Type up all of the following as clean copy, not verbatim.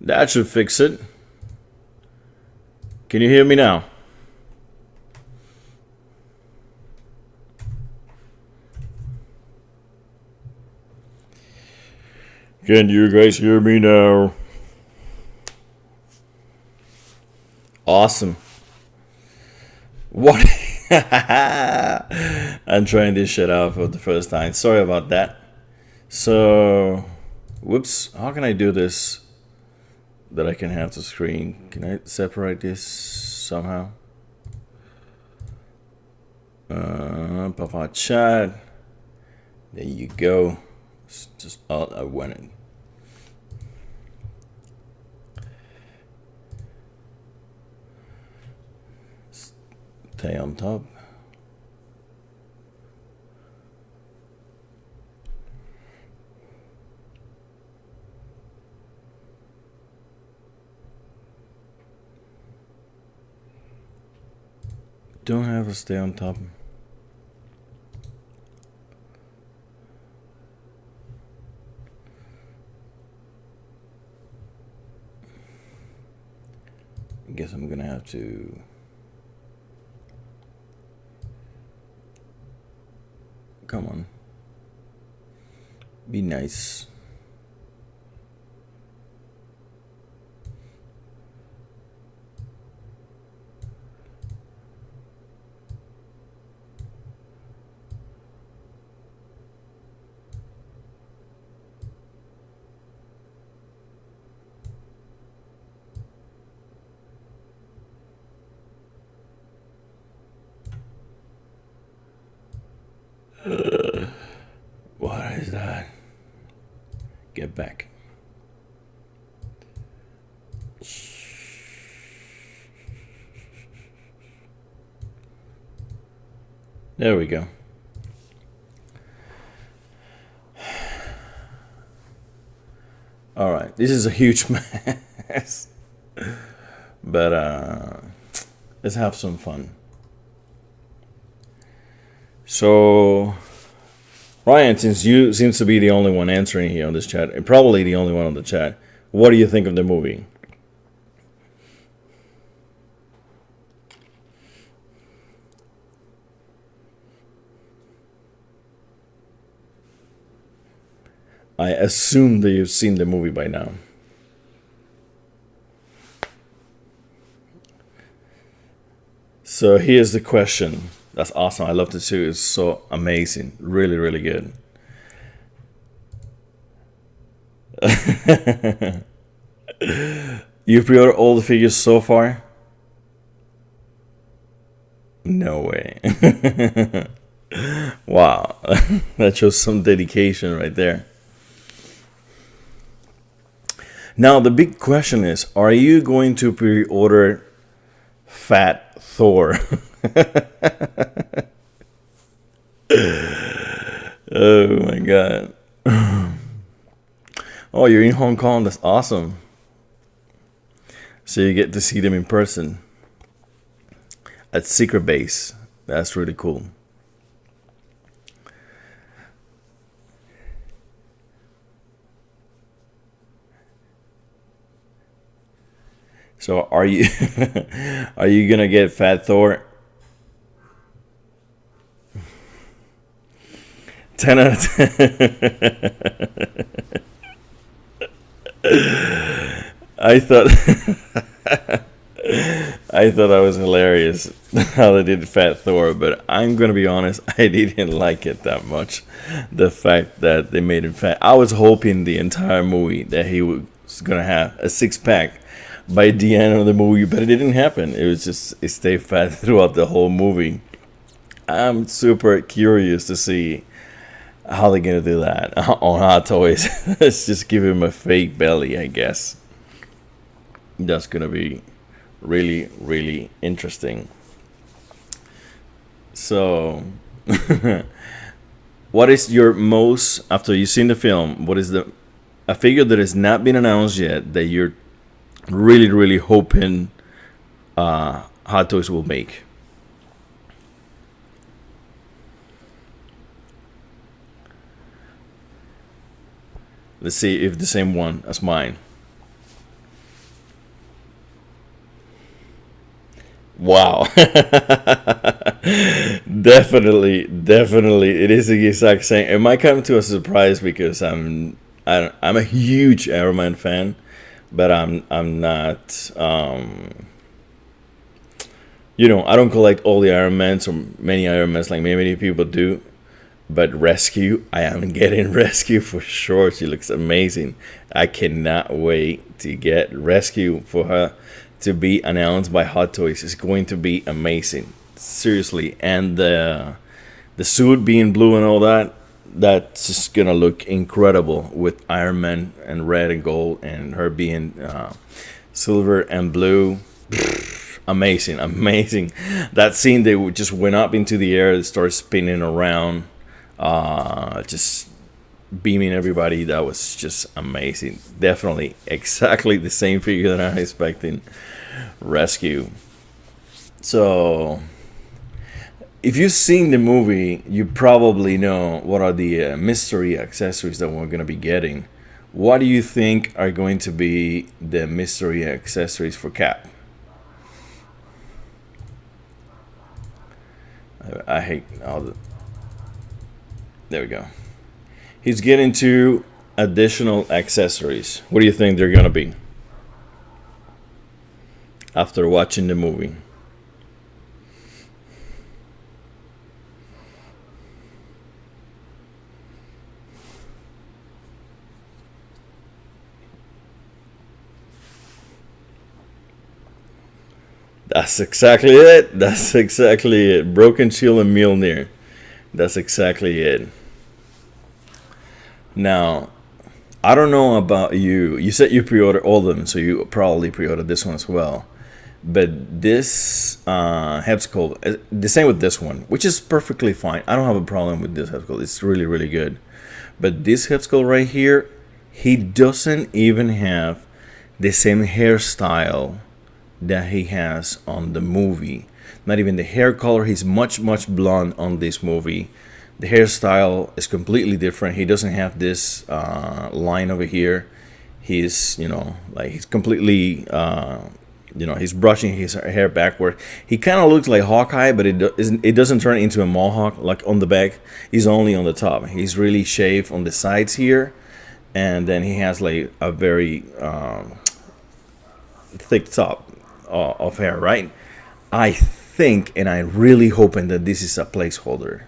That should fix it. Can you hear me now? Can you guys hear me now? Awesome. What? I'm trying this shit out for the first time. Sorry about that. So, whoops. How can I do this that I can have the screen? Can I separate this somehow? Papa chat. There you go. It's just all I wanted. Stay on top. Don't have to stay on top. I guess I'm gonna have to. Come on. Be nice. What is that? Get back. There we go. All right, this is a huge mess, but let's have some fun. So, Ryan, since you seems to be the only one answering here on this chat, and probably the only one on the chat, what do you think of the movie? I assume that you've seen the movie by now. So here's the question. That's awesome. I love it too. It's so amazing. Really, really good. You've pre-ordered all the figures so far? No way. Wow. That shows some dedication right there. Now, the big question is, are you going to pre-order Fat Thor? Oh my god. Oh, you're in Hong Kong. That's awesome. So you get to see them in person at Secret Base. That's really cool. So are you are you gonna get Fat Thor? 10 out of 10. I thought I thought that was hilarious how they did Fat Thor, but I'm gonna be honest, I didn't like it that much. The fact that they made him fat. I was hoping the entire movie that he was gonna have a six-pack by the end of the movie, but it didn't happen. It was just it stayed fat throughout the whole movie. I'm super curious to see how they're gonna do that on Hot Toys. Let's just give him a fake belly, I guess. That's gonna be really, really interesting. So, what is your most after you've seen the film? What is the a figure that has not been announced yet that you're really, really hoping Hot Toys will make? Let's see if the same one as mine. Wow. Definitely, it is the exact same. It might come to a surprise because I'm a huge Iron Man fan, but I'm not. I don't collect all the Iron Mans or many Iron Mans like many people do. But Rescue, I am getting Rescue for sure. She looks amazing. I cannot wait to get Rescue for her to be announced by Hot Toys. It's going to be amazing. Seriously. And the suit being blue and all that, that's just gonna look incredible with Iron Man and red and gold and her being silver and blue. Amazing, amazing. That scene, they just went up into the air, they started spinning around, just beaming everybody. That was just amazing. Definitely exactly the same figure that I'm expecting. Rescue. So, if you've seen the movie, you probably know what are the mystery accessories that we're going to be getting. What do you think are going to be the mystery accessories for Cap? I hate all the. There we go. He's getting two additional accessories. What do you think they're gonna be after watching the movie? That's exactly it. That's exactly it. Broken Shield and Mjolnir. That's exactly it. Now, I don't know about you. You said you pre-ordered all of them, so you probably pre-ordered this one as well. But this Hepskull, the same with this one, which is perfectly fine. I don't have a problem with this Hepskull. It's really, really good. But this Hepskull right here, he doesn't even have the same hairstyle that he has on the movie. Not even the hair color. He's much, much blonde on this movie. The hairstyle is completely different. He doesn't have this line over here. He's, like he's completely, he's brushing his hair backward. He kind of looks like Hawkeye, but it doesn't turn into a mohawk like on the back. He's only on the top. He's really shaved on the sides here. And then he has like a very thick top of hair, right? I think, and I'm really hoping that this is a placeholder.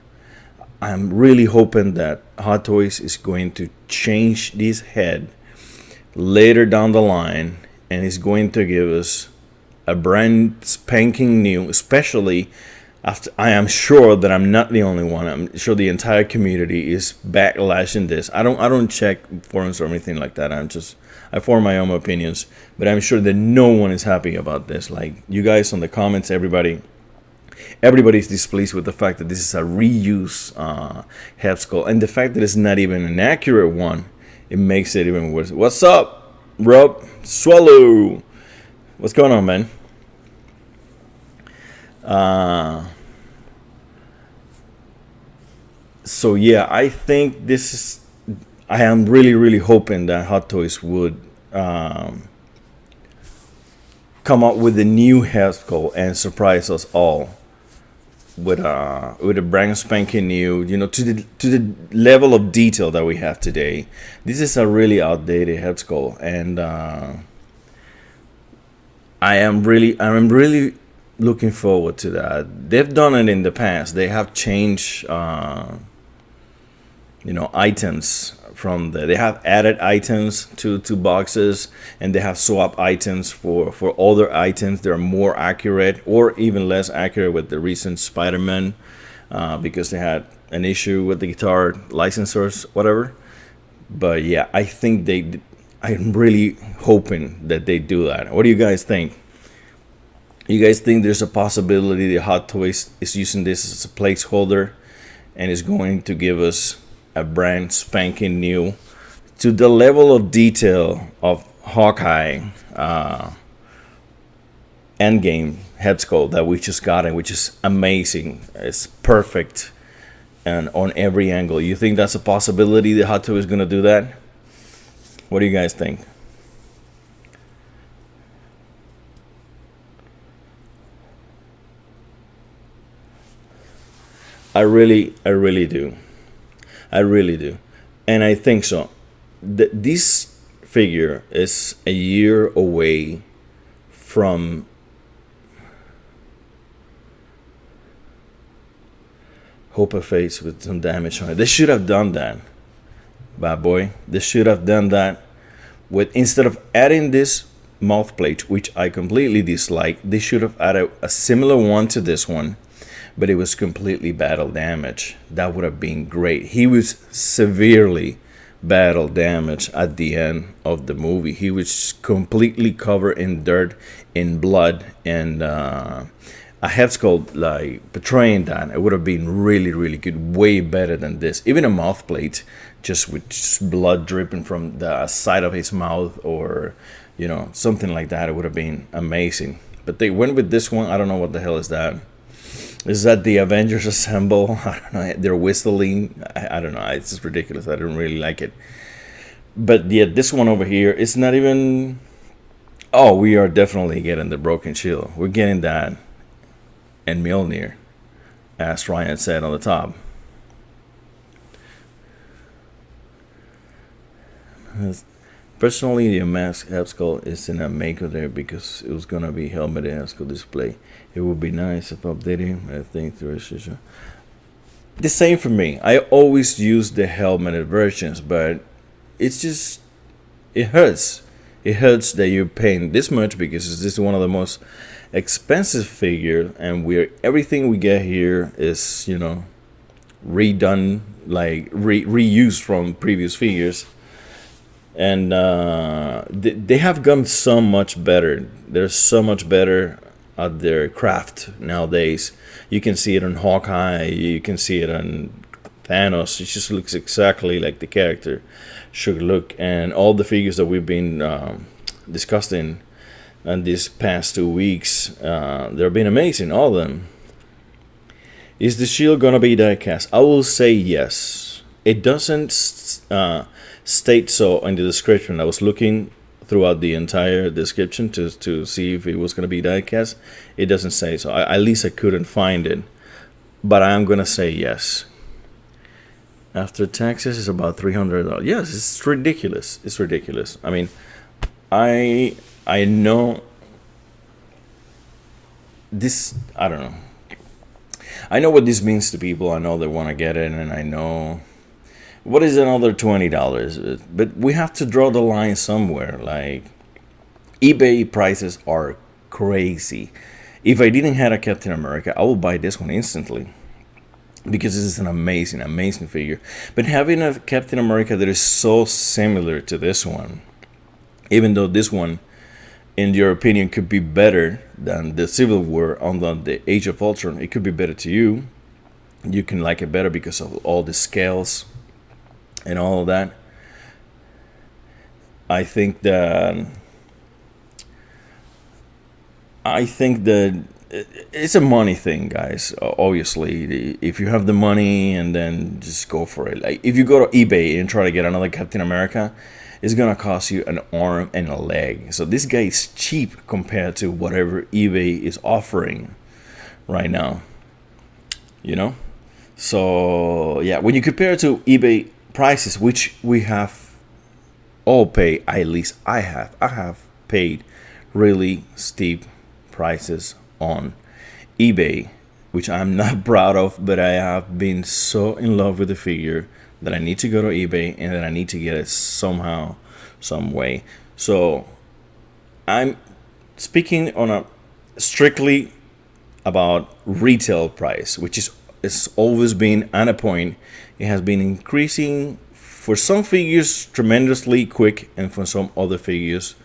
I'm really hoping that Hot Toys is going to change this head later down the line and is going to give us a brand spanking new, especially after I am sure that I'm not the only one. I'm sure the entire community is backlashing this. I don't check forums or anything like that. I form my own opinions, but I'm sure that no one is happy about this. Like you guys on the comments, everybody's displeased with the fact that this is a reuse Hepskull, and the fact that it's not even an accurate one, it makes it even worse. What's up, Rob Swallow? What's going on, man? So yeah, I think this is. I am really, really hoping that Hot Toys would come up with a new Hepskull and surprise us all with a brand spanking new, to the level of detail that we have today. This is a really outdated Hepskull, and I'm really looking forward to that. They've done it in the past. They have changed items they have added items to boxes, and they have swap items for other items. They're more accurate or even less accurate with the recent Spider-Man because they had an issue with the guitar licensors, whatever. But yeah, I'm really hoping that they do that. What do you guys think? You guys think there's a possibility that Hot Toys is using this as a placeholder and is going to give us a brand spanking new to the level of detail of Hawkeye Endgame Hepskull that we just got, and which is amazing. It's perfect and on every angle. You think that's a possibility that Hot Toys is going to do that? What do you guys think? I really do. I really do, and I think so. This figure is a year away from Hope of Face with some damage on it. They should have done that, bad boy. They should have done that with, instead of adding this mouth plate, which I completely dislike. They should have added a similar one to this one, but it was completely battle damage. That would have been great. He was severely battle damage at the end of the movie. He was completely covered in dirt, in blood, and a head sculpt like portraying that. It would have been really, really good, way better than this. Even a mouth plate, just with just blood dripping from the side of his mouth, or something like that. It would have been amazing. But they went with this one. I don't know what the hell is that. Is that the Avengers assemble? I don't know. They're whistling. I don't know. It's just ridiculous. I don't really like it. But yeah, this one over here is not even. Oh, we are definitely getting the broken shield. We're getting that, and Mjolnir, as Ryan said on the top. Personally, the mask Abskull is in a maker there because it was gonna be helmeted Abskull display. It would be nice if updating. I think there is the same for me. I always use the helmeted versions, but it's just it hurts. It hurts that you're paying this much because this is one of the most expensive figures, and everything we get here is redone, like reused from previous figures. And they have gone so much better. They're so much better at their craft nowadays. You can see it on Hawkeye. You can see it on Thanos. It just looks exactly like the character should look. And all the figures that we've been discussing in these past 2 weeks, they've been amazing. All of them. Is the shield gonna be diecast? I will say yes. It doesn't state so in the description. I was looking throughout the entire description to see if it was going to be diecast. It doesn't say so. At least I couldn't find it. But I am going to say yes. After taxes, it's about $300. Yes, it's ridiculous. It's ridiculous. I mean, I know this. I don't know. I know what this means to people. I know they want to get it, and I know. What is another $20? But we have to draw the line somewhere. Like, eBay prices are crazy. If I didn't have a Captain America, I would buy this one instantly, because this is an amazing, amazing figure. But having a Captain America that is so similar to this one, even though this one, in your opinion, could be better than the Civil War on the Age of Ultron, it could be better to you. You can like it better because of all the scales and all of that. I think that it's a money thing, guys. Obviously, if you have the money, and then just go for it. Like, if you go to eBay and try to get another Captain America, it's gonna cost you an arm and a leg. So this guy is cheap compared to whatever eBay is offering right now. So yeah, when you compare it to eBay prices, which we have all paid, at least I have paid really steep prices on eBay, which I'm not proud of, but I have been so in love with the figure that I need to go to eBay, and then I need to get it somehow, some way. So I'm speaking on a strictly about retail price, which is it's always been at a point. It has been increasing for some figures tremendously quick, and for some other figures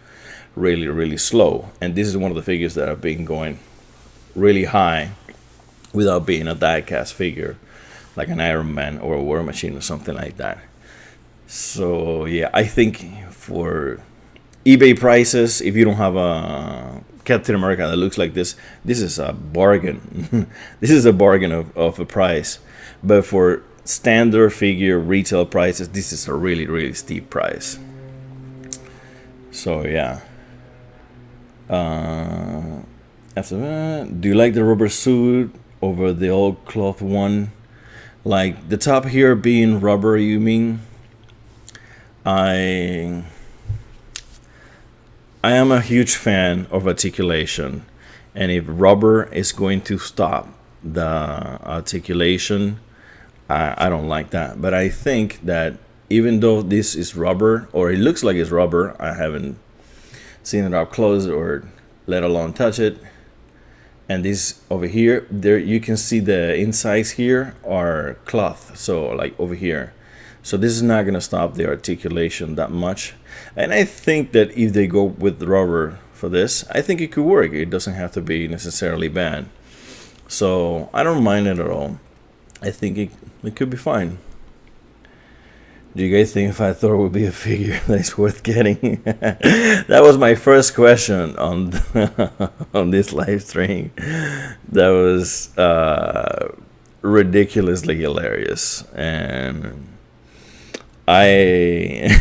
really, really slow. And this is one of the figures that have been going really high without being a die-cast figure, like an Iron Man or a War Machine or something like that. So yeah, I think for eBay prices, if you don't have a Captain America that looks like this is a bargain. This is a bargain of a price. But for standard figure retail prices, this is a really, really steep price. So yeah. After that, do you like the rubber suit over the old cloth one? Like the top here being rubber, you mean? I I am a huge fan of articulation, and if rubber is going to stop the articulation, I don't like that. But I think that even though this is rubber, or it looks like it's rubber, I haven't seen it up close or let alone touch it. And this over here, there you can see the insides here are cloth, so like over here. So this is not gonna stop the articulation that much. And I think that if they go with rubber for this, I think it could work. It doesn't have to be necessarily bad. So I don't mind it at all. I think it could be fine. Do you guys think Fat Thor would be a figure that is worth getting? That was my first question on on this live stream. That was ridiculously hilarious, and I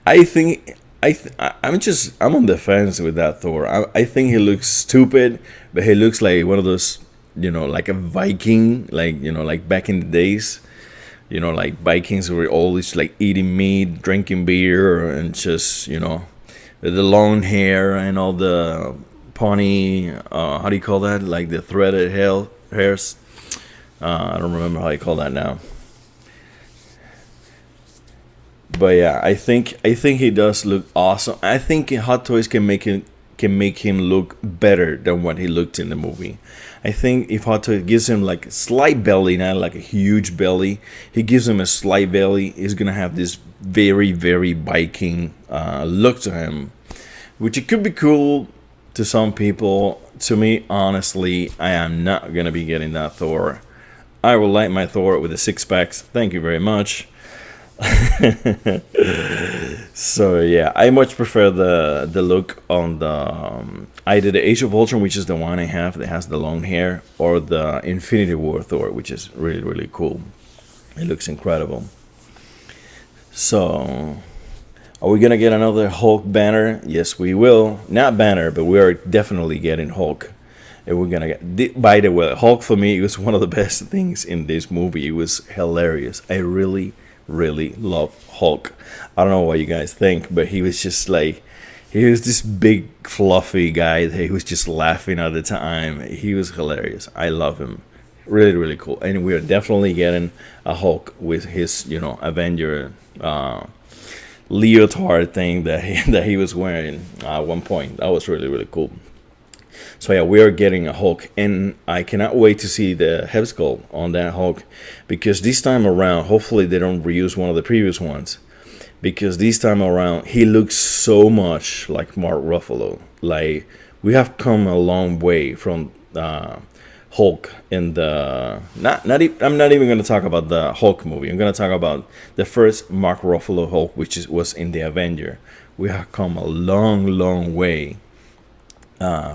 I think I'm on the fence with that Thor. I think he looks stupid, but he looks like one of those, like a Viking, like like back in the days. Like Vikings were always like eating meat, drinking beer, and just with the long hair and all the pony. How do you call that? Like the threaded hairs. I don't remember how you call that now. But yeah, I think he does look awesome. I think Hot Toys can make him look better than what he looked in the movie. I think if Hot Toys gives him like a slight belly, not like a huge belly, he gives him a slight belly, he's gonna have this very, very Viking look to him, which it could be cool to some people. To me, honestly, I am not gonna be getting that Thor. I will like my Thor with the six packs. Thank you very much. So yeah, I much prefer the look on the either the Age of Ultron, which is the one I have that has the long hair, or the Infinity War Thor, which is really, really cool. It looks incredible. So are we gonna get another Hulk banner? Yes, we will. Not banner, but we are definitely getting Hulk. And we're gonna get. By the way, Hulk for me was one of the best things in this movie. It was hilarious. I really, really love Hulk. I don't know what you guys think, but he was just like, he was this big fluffy guy that he was just laughing all the time. He was hilarious. I love him. Really, really cool. And we're definitely getting a Hulk with his, Avenger leotard thing that he was wearing at one point. That was really, really cool. So yeah, we are getting a Hulk, and I cannot wait to see the head sculpt on that Hulk, because this time around, hopefully they don't reuse one of the previous ones, because this time around he looks so much like Mark Ruffalo. Like, we have come a long way from Hulk in the I'm not even going to talk about the Hulk movie. I'm going to talk about the first Mark Ruffalo Hulk, which was in the Avenger. We have come a long, long way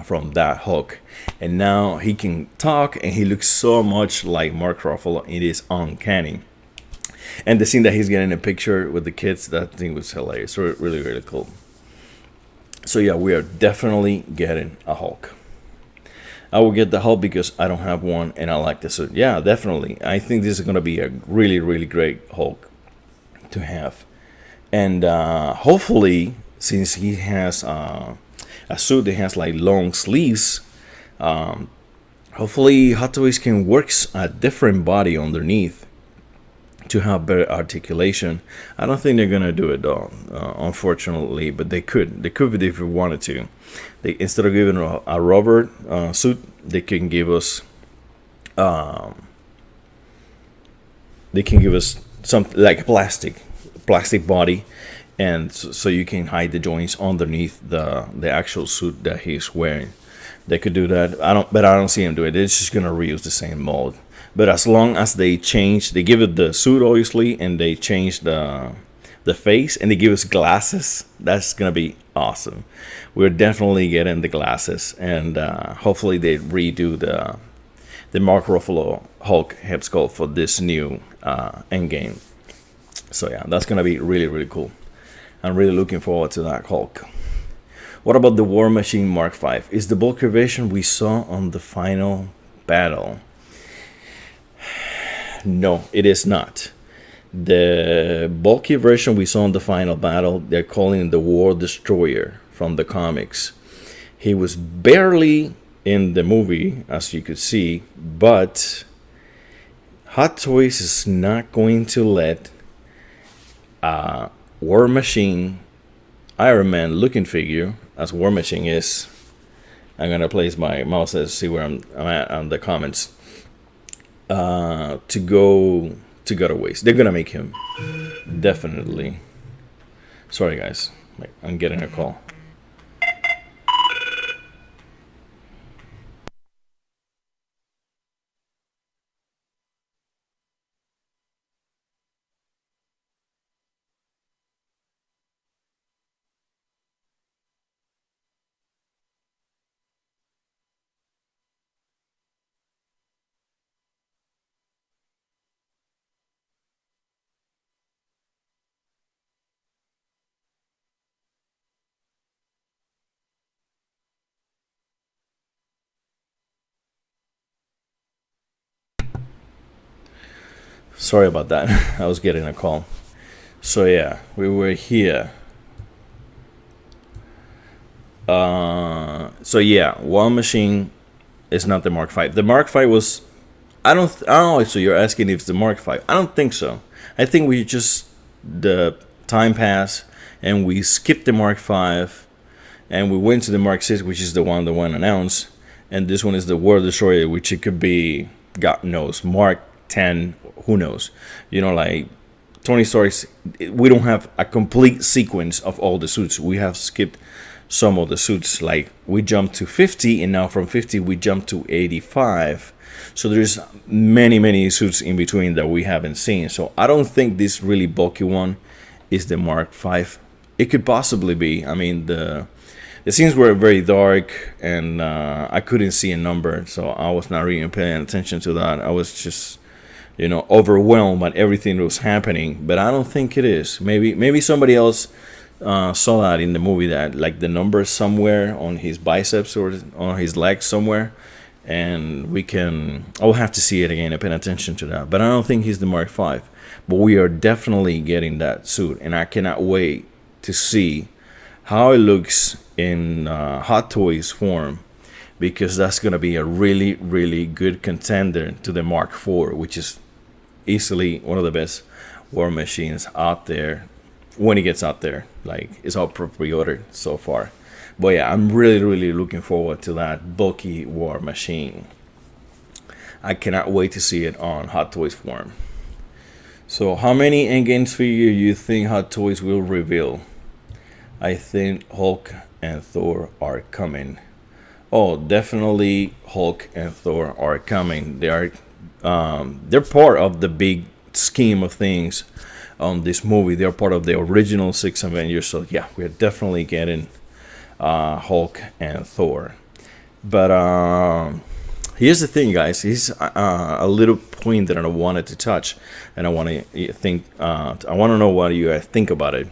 from that Hulk, and now he can talk, and he looks so much like Mark Ruffalo. It is uncanny. And the scene that he's getting a picture with the kids, that thing was hilarious. Really, really cool. So yeah, we are definitely getting a Hulk. I will get the Hulk because I don't have one, and I like the suit. Yeah, definitely. I think this is going to be a really, really great Hulk to have. And hopefully, since he has a suit that has like long sleeves, hopefully Hot Toys can work a different body underneath to have better articulation. I don't think they're gonna do it though, unfortunately, but they could if they wanted to. Instead of giving a rubber suit, they can give us something like a plastic body, and so you can hide the joints underneath the actual suit that he's wearing. They could do that. I don't see him do it. They're just gonna reuse the same mold. But as long as they give it the suit obviously, and they change the face, and they give us glasses, that's gonna be awesome. We're definitely getting the glasses, and hopefully they redo the Mark Ruffalo Hulk head sculpt for this new Endgame. So yeah, that's gonna be really, really cool. I'm really looking forward to that Hulk. What about the War Machine Mark V? Is the bulk version we saw on the final battle? No, it is not. The bulky version we saw in the final battle, they're calling the War Destroyer from the comics. He was barely in the movie, as you could see, but Hot Toys is not going to let War Machine Iron Man looking figure, as War Machine is. I'm gonna place my mouse to see where I'm at on the comments. To go to waste. They're gonna make him definitely. Sorry guys, I'm getting a call. Sorry about that. I was getting a call. So yeah, we were here. So yeah, War Machine is not the Mark V. The Mark V was. I don't know. So you're asking if it's the Mark V? I don't think so. I think we just the time passed and we skipped the Mark V and we went to the Mark 6, which is the one announced, and this one is the World Destroyer, which it could be, God knows, Mark 10, who knows? You know, like Tony Stark's. We don't have a complete sequence of all the suits. We have skipped some of the suits. Like we jumped to 50, and now from 50 we jumped to 85. So there's many suits in between that we haven't seen. So I don't think this really bulky one is the Mark V. It could possibly be. I mean, the scenes were very dark, and I couldn't see a number, so I was not really paying attention to that. I was just, overwhelmed by everything that was happening. But I don't think it is. Maybe somebody else saw that in the movie, that like the number somewhere on his biceps or on his legs somewhere, and I'll have to see it again and pay attention to that. But I don't think he's the Mark V. But we are definitely getting that suit, and I cannot wait to see how it looks in Hot Toys form, because that's going to be a really good contender to the Mark IV, which is easily one of the best War Machines out there when it gets out there. Like, it's all pre-ordered so far. But yeah, I'm really looking forward to that bulky War Machine. I cannot wait to see it on Hot Toys form. So how many Endgames figure you think Hot Toys will reveal? I think Hulk and Thor are coming. Oh, definitely Hulk and Thor are coming. They're part of the big scheme of things on this movie. They're part of the original 6 Avengers. So yeah, we're definitely getting Hulk and Thor. But here's the thing, guys. Here's a little point that I wanted to touch, and I want to think. I want to know what you guys think about it.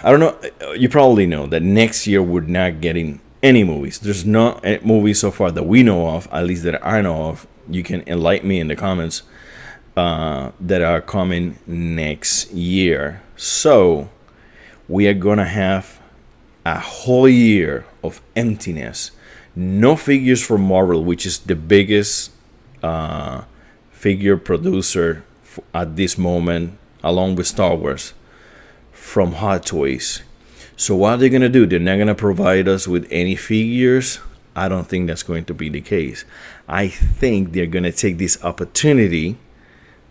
I don't know. You probably know that next year we're not getting any movies. There's not any movies so far that we know of, at least that I know of. You can enlighten me in the comments that are coming next year. So we are gonna have a whole year of emptiness. No figures for Marvel, which is the biggest figure producer at this moment, along with Star Wars, from Hot Toys. So what are they gonna do? They're not gonna provide us with any figures. I don't think that's going to be the case. I think they're gonna take this opportunity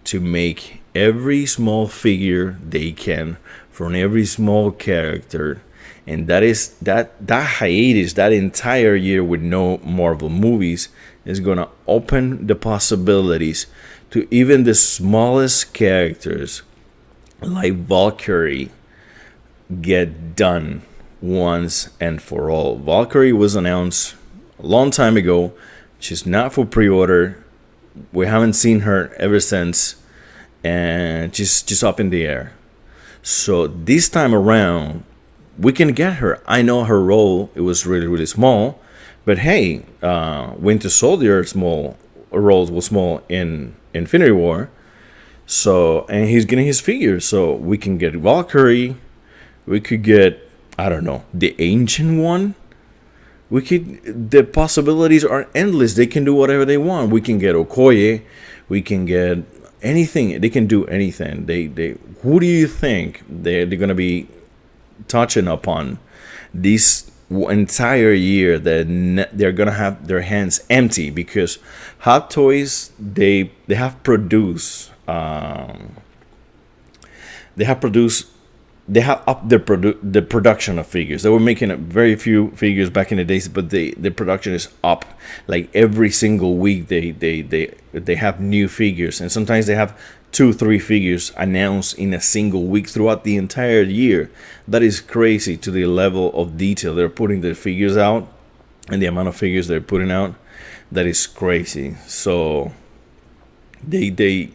to make every small figure they can from every small character, and that hiatus, that entire year with no Marvel movies, is gonna open the possibilities to even the smallest characters like Valkyrie get done once and for all. Valkyrie was announced a long time ago. She's not for pre-order. We haven't seen her ever since, and she's just up in the air. So this time around, we can get her. I know her role, it was really small, but hey, Winter Soldier roles was small in Infinity War. So, and he's getting his figures, so we can get Valkyrie, we could get, I don't know, the Ancient One. We could, the possibilities are endless. They can do whatever they want. We can get Okoye, we can get anything. They can do anything. Who do you think they're gonna be touching upon this entire year that they're gonna have their hands empty because Hot Toys they have produced they have produced they have upped the production of figures. They were making a very few figures back in the days, but the production is up. Like every single week, they have new figures, and sometimes they have 2 3 figures announced in a single week throughout the entire year. That is crazy to the level of detail they're putting the figures out, and the amount of figures they're putting out. That is crazy. So they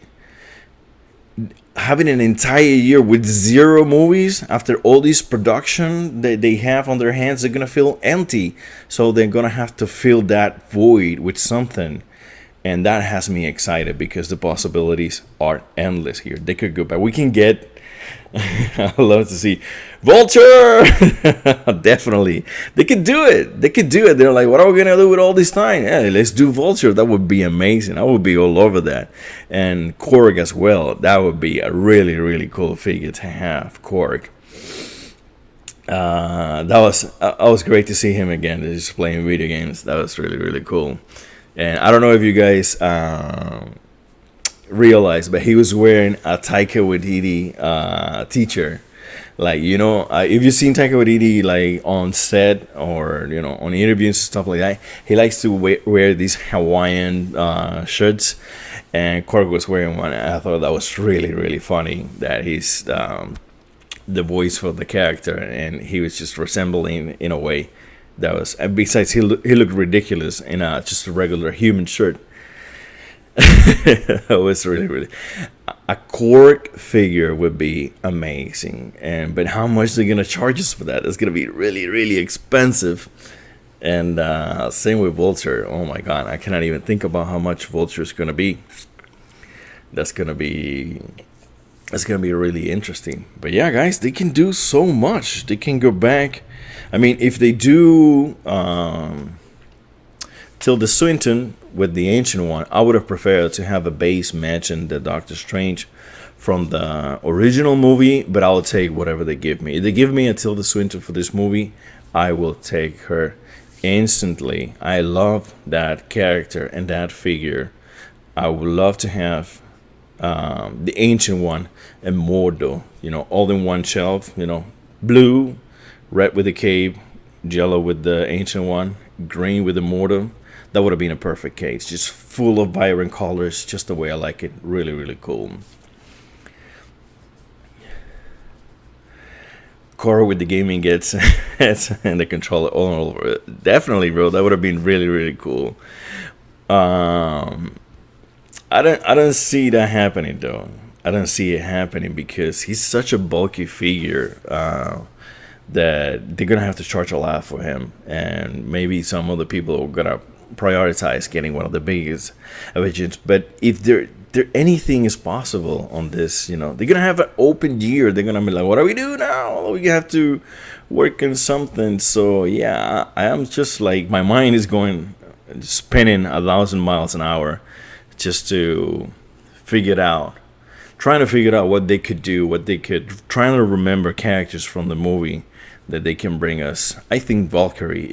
having an entire year with 0 movies after all this production that they have on their hands, they're gonna feel empty. So they're gonna have to fill that void with something, and that has me excited because the possibilities are endless here. They could go back. We can get. I love to see Vulture. Definitely, they could do it. They could do it. They're like, what are we gonna do with all this time? Yeah, let's do Vulture. That would be amazing. I would be all over that. And Korg as well. That would be a really really cool figure to have. Korg. That was great to see him again. Just playing video games. That was really really cool. And I don't know if you guys realized, but he was wearing a Taika Waititi teacher. Like, if you've seen Taika Waititi like on set or on interviews and stuff like that, he likes to wear these Hawaiian shirts, and Korg was wearing one. And I thought that was really really funny that he's the voice for the character, and he was just resembling in a way that was. And besides, he looked ridiculous in just a regular human shirt. It was really really a Korg figure would be amazing, but how much they're gonna charge us for that? It's gonna be really really expensive. And same with Vulture. Oh my god, I cannot even think about how much Vulture is gonna be. That's gonna be really interesting. But yeah, guys, they can do so much. They can go back. I mean, if they do Tilda Swinton with the Ancient One, I would have preferred to have a base matching the Doctor Strange from the original movie, but I'll take whatever they give me. If they give me a Tilda Swinton for this movie, I will take her instantly. I love that character and that figure. I would love to have the Ancient One and Mordo, all in one shelf, blue, red with the cape, yellow with the Ancient One, green with the Mordo. That would have been a perfect case. Just full of vibrant colors, just the way I like it. Really, really cool. Cora with the gaming gets and the controller all over it. Definitely, bro. That would have been really, really cool. I don't see that happening though. I don't see it happening because he's such a bulky figure that they're gonna have to charge a lot for him, and maybe some other people are gonna prioritize getting one of the biggest Avengers. But if there anything is possible on this, they're gonna have an open year. They're gonna be like, what do we do now? We have to work on something. So yeah, I am just like, my mind is going spinning 1,000 miles an hour just to trying to figure out what they could do, trying to remember characters from the movie that they can bring us. I think Valkyrie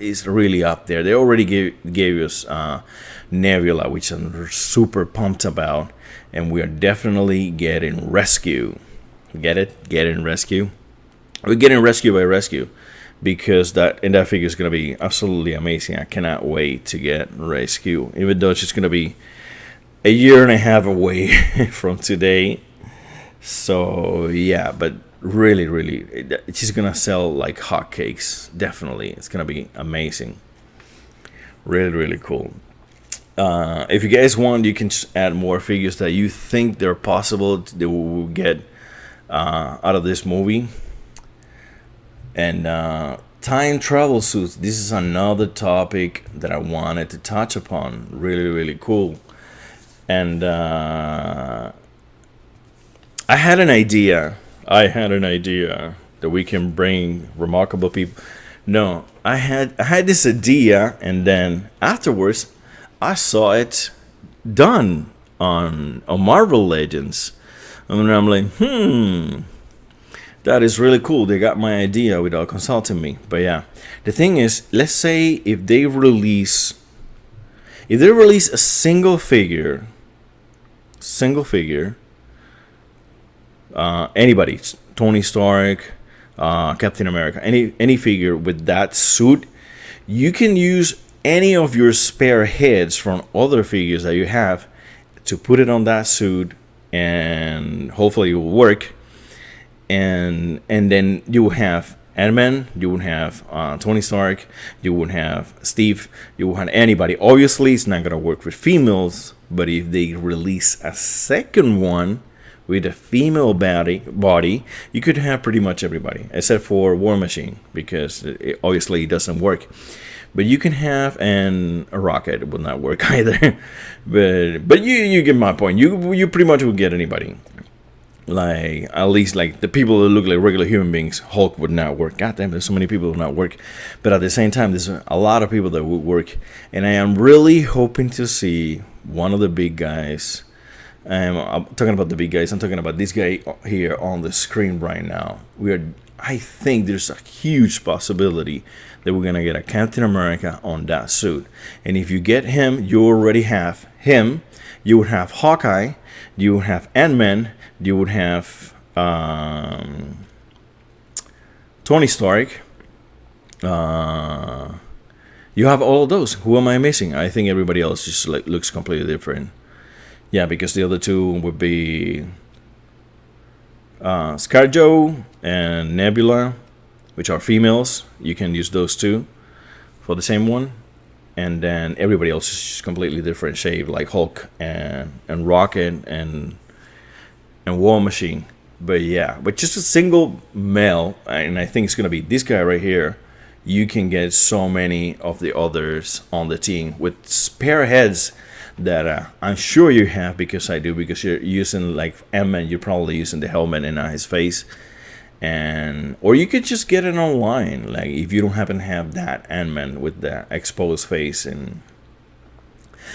is really up there. They already gave us Nebula, which I'm super pumped about, and we are definitely getting Rescue. Get it? Getting Rescue. We're getting Rescue by Rescue, because that figure is gonna be absolutely amazing. I cannot wait to get Rescue, even though it's just gonna be a year and a half away from today. So yeah, but really, really, it's just gonna sell like hotcakes. Definitely, it's gonna be amazing. Really, really cool. If you guys want, you can add more figures that you think they're possible that we will get out of this movie. And time travel suits. This is another topic that I wanted to touch upon. Really, really cool. And I had an idea. I had an idea that we can bring remarkable people. No, I had this idea, and then afterwards, I saw it done on Marvel Legends, and I'm like, that is really cool. They got my idea without consulting me. But yeah, the thing is, let's say if they release a single figure, anybody, Tony Stark, Captain America, any figure with that suit, you can use any of your spare heads from other figures that you have to put it on that suit, and hopefully it will work. And then you will have Ant-Man, you would have Tony Stark, you would have Steve, you would have anybody. Obviously, it's not gonna work with females, but if they release a second one with a female body, you could have pretty much everybody except for War Machine, because obviously it doesn't work. But you can have, and a Rocket will not work either. but you get my point. You pretty much will get anybody. Like, at least like the people that look like regular human beings, Hulk would not work. God damn, there's so many people that would not work. But at the same time, there's a lot of people that would work. And I am really hoping to see one of the big guys. I'm talking about the big guys. I'm talking about this guy here on the screen right now. I think there's a huge possibility that we're gonna get a Captain America on that suit. And if you get him, you already have him. You would have Hawkeye. You would have Ant-Man. You would have Tony Stark. You have all of those. Who am I missing? I think everybody else just like looks completely different. Yeah, because the other two would be ScarJo and Nebula, which are females. You can use those two for the same one. And then everybody else is just completely different shape, like Hulk and Rocket and War Machine. But yeah, but just a single male, and I think it's gonna be this guy right here. You can get so many of the others on the team with spare heads that I'm sure you have, because I do, because you're using like Ant-Man, you're probably using the helmet and his face. And or you could just get it online, like if you don't happen to have that Ant-Man with the exposed face. And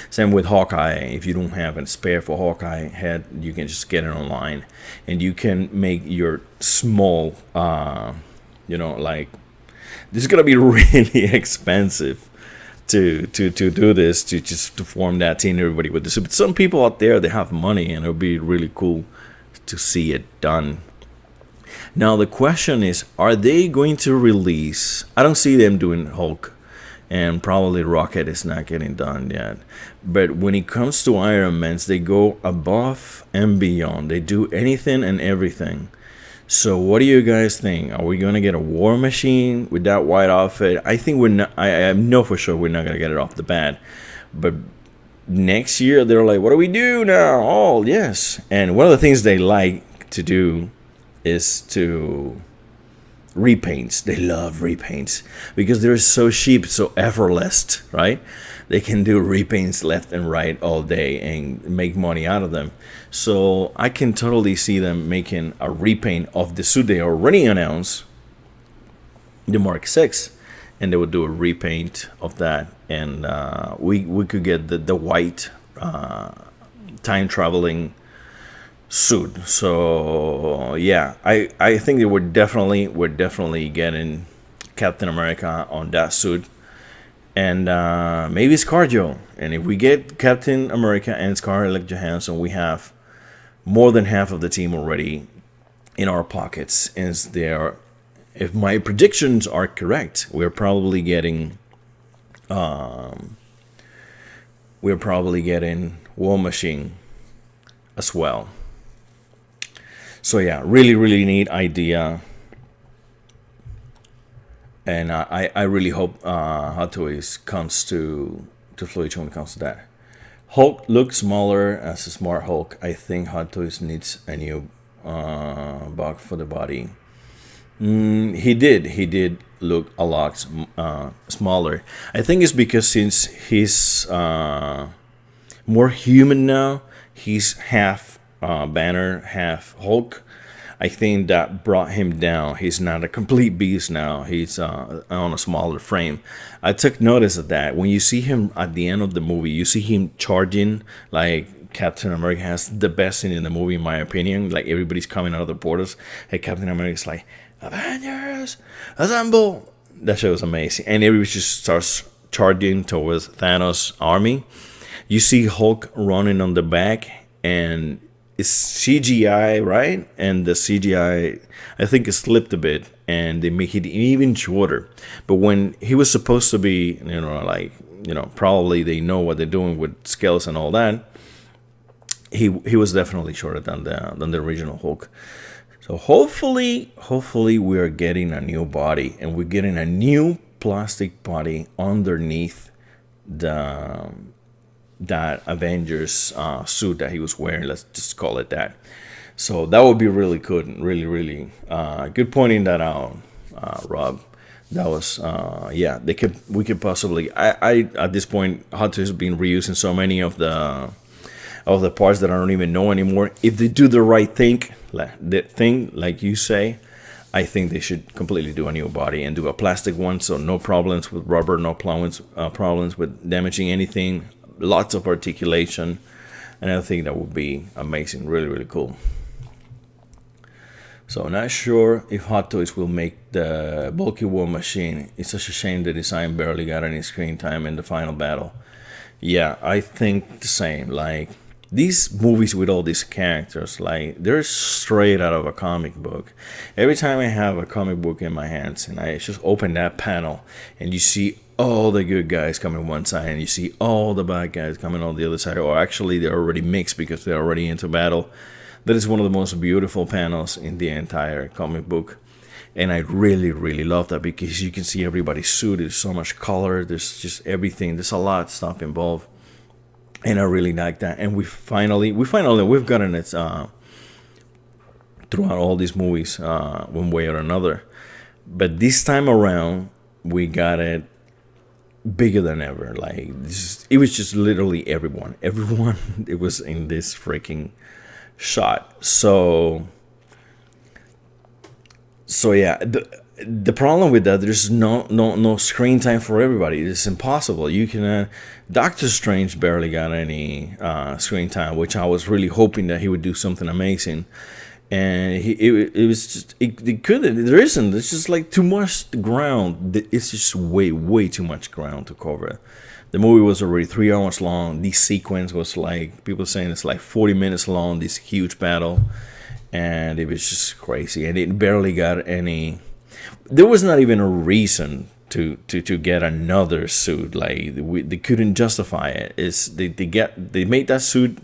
same with Hawkeye, if you don't have a spare for Hawkeye head, you can just get it online, and you can make your small like, this is gonna be really expensive to do this, to form that team, everybody with this. But some people out there, they have money, and it'll be really cool to see it done. Now the question is, are they going to release? I don't see them doing Hulk, and probably Rocket is not getting done yet. But when it comes to Iron Mans, they go above and beyond. They do anything and everything. So what do you guys think? Are we gonna get a War Machine with that white outfit? I think we're not. I know for sure we're not gonna get it off the bat. But next year they're like, what do we do now? Oh yes. And one of the things they like to do is to repaints. They love repaints because they're so cheap, so effortless, right? They can do repaints left and right all day and make money out of them. So I can totally see them making a repaint of the suit they already announced, the Mark 6, and they would do a repaint of that, and we could get the white time traveling suit. So yeah, I think that we're definitely getting Captain America on that suit, and maybe ScarJo. And if we get Captain America and Scarlett Johansson, we have more than half of the team already in our pockets. Is there? If my predictions are correct, we're probably getting War Machine as well. So yeah, really neat idea, and I really hope Hot Toys comes to fruition when it comes to that. Hulk looks smaller as a smart Hulk. I think Hot Toys needs a new box for the body. He did look a lot smaller. I think it's because since his more human now. He's half Banner, half Hulk. I think that brought him down. He's not a complete beast now. He's on a smaller frame. I took notice of that. When you see him at the end of the movie, you see him charging like Captain America has the best scene in the movie, in my opinion. Like everybody's coming out of the portals. Hey, Captain America's like, Avengers, assemble! That show was amazing. And everybody just starts charging towards Thanos' army. You see Hulk running on the back, and it's CGI, right? And the CGI, I think, it slipped a bit, and they make it even shorter. But when he was supposed to be, probably they know what they're doing with scales and all that. He was definitely shorter than the original Hulk. So hopefully we are getting a new body, and we're getting a new plastic body underneath that Avengers suit that he was wearing. Let's just call it that. So that would be really good, really good pointing that out, Rob. That was we could possibly. I at this point, Hot Toys has been reusing so many of the parts that I don't even know anymore. If they do the right thing, like you say, I think they should completely do a new body and do a plastic one, so no problems with rubber, no problems with damaging anything, lots of articulation, and I think that would be amazing, really cool. So I'm not sure if Hot Toys will make the bulky war machine. It's such a shame the design barely got any screen time in the final battle. Yeah, I think the same. Like, these movies with all these characters, like, they're straight out of a comic book. Every time I have a comic book in my hands and I just open that panel and you see all the good guys coming one side and you see all the bad guys coming on the other side, or actually they're already mixed because they're already into battle. That is one of the most beautiful panels in the entire comic book. And I really love that because you can see everybody's suit. There's so much color. There's just everything. There's a lot of stuff involved. And I really like that. And we've gotten it throughout all these movies, one way or another. But this time around, we got it bigger than ever. Like, it was just literally everyone. It was in this freaking shot. So yeah, the problem with that, there's no screen time for everybody. It's impossible. You can Doctor Strange barely got any screen time, which I was really hoping that he would do something amazing, and it was just it couldn't. There isn't. It's just like too much ground. It's just way too much ground to cover. The movie was already 3 hours long. This sequence was like, people saying it's like 40 minutes long, this huge battle. And it was just crazy. And it barely got any. There was not even a reason to get another suit. Like, they couldn't justify it. They made that suit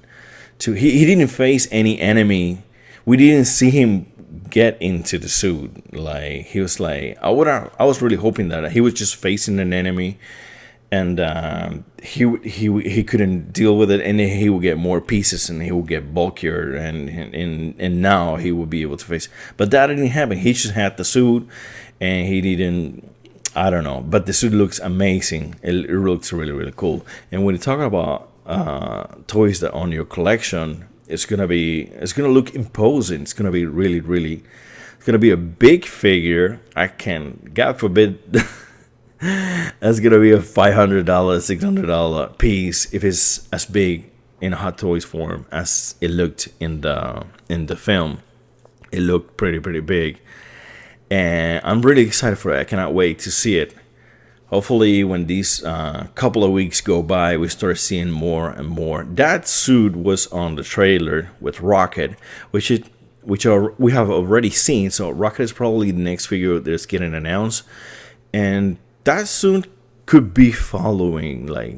he didn't face any enemy. We didn't see him get into the suit. Like, he was like, I was really hoping that he was just facing an enemy, and he couldn't deal with it, and then he would get more pieces and he would get bulkier, and now he would be able to face. But that didn't happen. He just had the suit, and he didn't. I don't know, but the suit looks amazing. It looks really cool. And when you talk about toys that on your collection, it's gonna look imposing. It's gonna be really. It's gonna be a big figure. God forbid. That's gonna be a $500, $600 piece if it's as big in a Hot Toys form as it looked in the film. It looked pretty big, and I'm really excited for it. I cannot wait to see it. Hopefully, when these couple of weeks go by, we start seeing more and more. That suit was on the trailer with Rocket, which we have already seen. So Rocket is probably the next figure that's getting announced, and that soon could be following, like,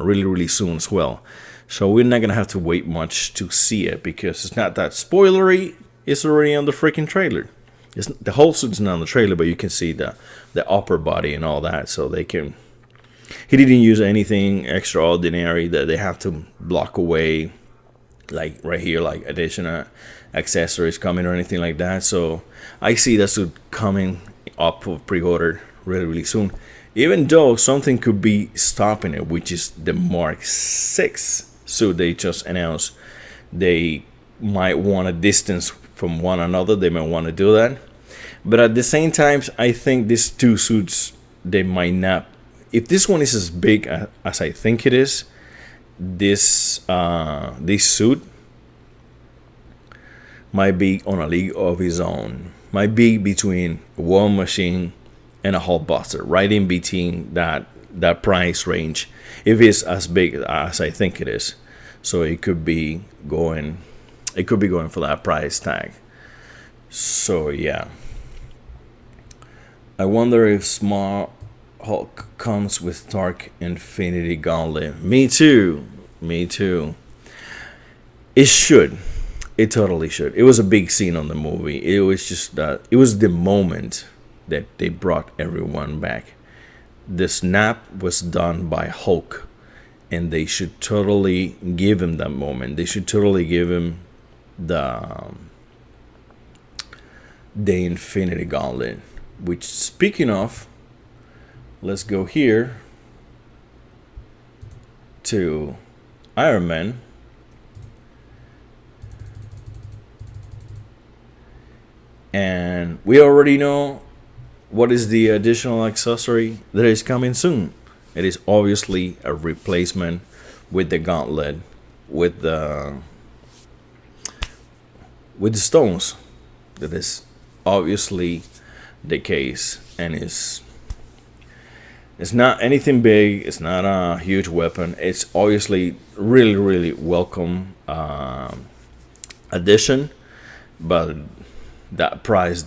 really soon as well. So we're not gonna have to wait much to see it because it's not that spoilery. It's already on the freaking trailer. The whole suit's not on the trailer, but you can see the upper body and all that. So he didn't use anything extraordinary that they have to block away, like right here, like additional accessories coming or anything like that. So I see that suit coming up for pre-order really soon, even though something could be stopping it, which is the Mark 6 So they just announced they might want a distance from one another. They might want to do that. But at the same time, I think these two suits, they might not. If this one is as big as I think it is, this suit might be on a league of his own. Might be between War Machine and a Hulkbuster, right in between that price range. If it's as big as I think it is, so it could be going for that price tag. So yeah, I wonder if Small Hulk comes with Dark Infinity Gauntlet. Me too. Me too. It should. It totally should. It was a big scene on the movie. It was just that it was the moment that they brought everyone back. The snap was done by Hulk, and they should totally give him that moment. They should totally give him the Infinity Gauntlet. Which, speaking of, let's go here to Iron Man. And we already know what is the additional accessory that is coming soon. It is obviously a replacement with the gauntlet, with the stones. That is obviously the case, and it's not anything big. It's not a huge weapon. It's obviously really welcome addition, but that price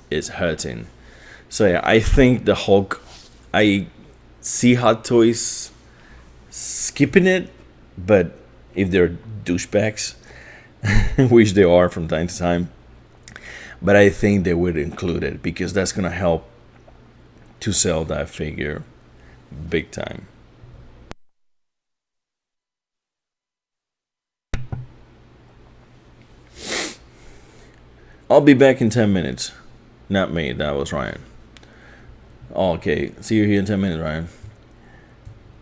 is hurting. So yeah, I think the Hulk, I see Hot Toys skipping it, but if they're douchebags, which they are from time to time, but I think they would include it because that's gonna help to sell that figure big time. I'll be back in 10 minutes. Not me, that was Ryan. Okay, see you here in 10 minutes, Ryan.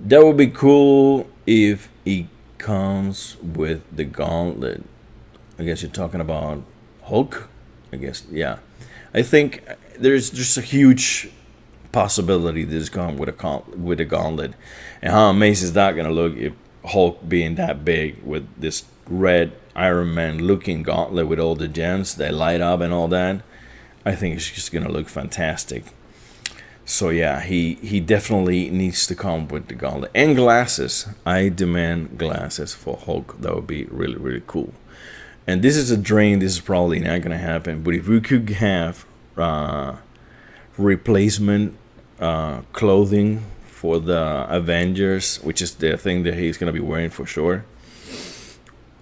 That would be cool if it comes with the gauntlet. I guess you're talking about Hulk? I guess, yeah. I think there's just a huge possibility this is going with a gauntlet. And how amazing is that going to look if Hulk being that big with this red Iron Man looking gauntlet with all the gems that light up and all that? I think it's just going to look fantastic. So yeah, he definitely needs to come with the gauntlet and glasses. I demand glasses for Hulk. That would be really cool. And this is a drain. This is probably not gonna happen. But if we could have replacement clothing for the Avengers, which is the thing that he's gonna be wearing for sure,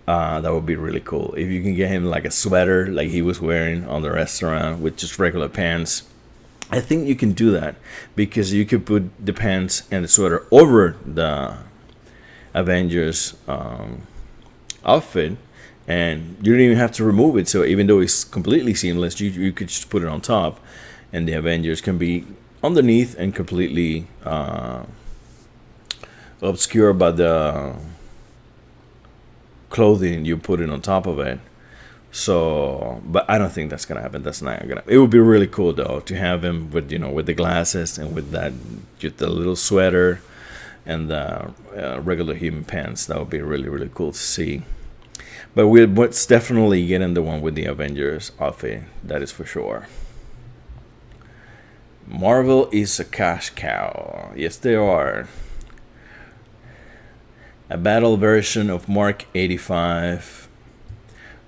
that would be really cool. If you can get him like a sweater like he was wearing on the restaurant with just regular pants, I think you can do that because you could put the pants and the sweater over the Avengers outfit, and you don't even have to remove it. So even though it's completely seamless, you could just put it on top, and the Avengers can be underneath and completely obscured by the clothing you put it on top of it. So, but I don't think that's gonna happen. That's not gonna. It would be really cool though to have him with with the glasses and with that just the little sweater and the regular human pants. That would be really cool to see. But let's definitely get in the one with the Avengers outfit. That is for sure. Marvel is a cash cow. Yes, they are. A battle version of Mark 85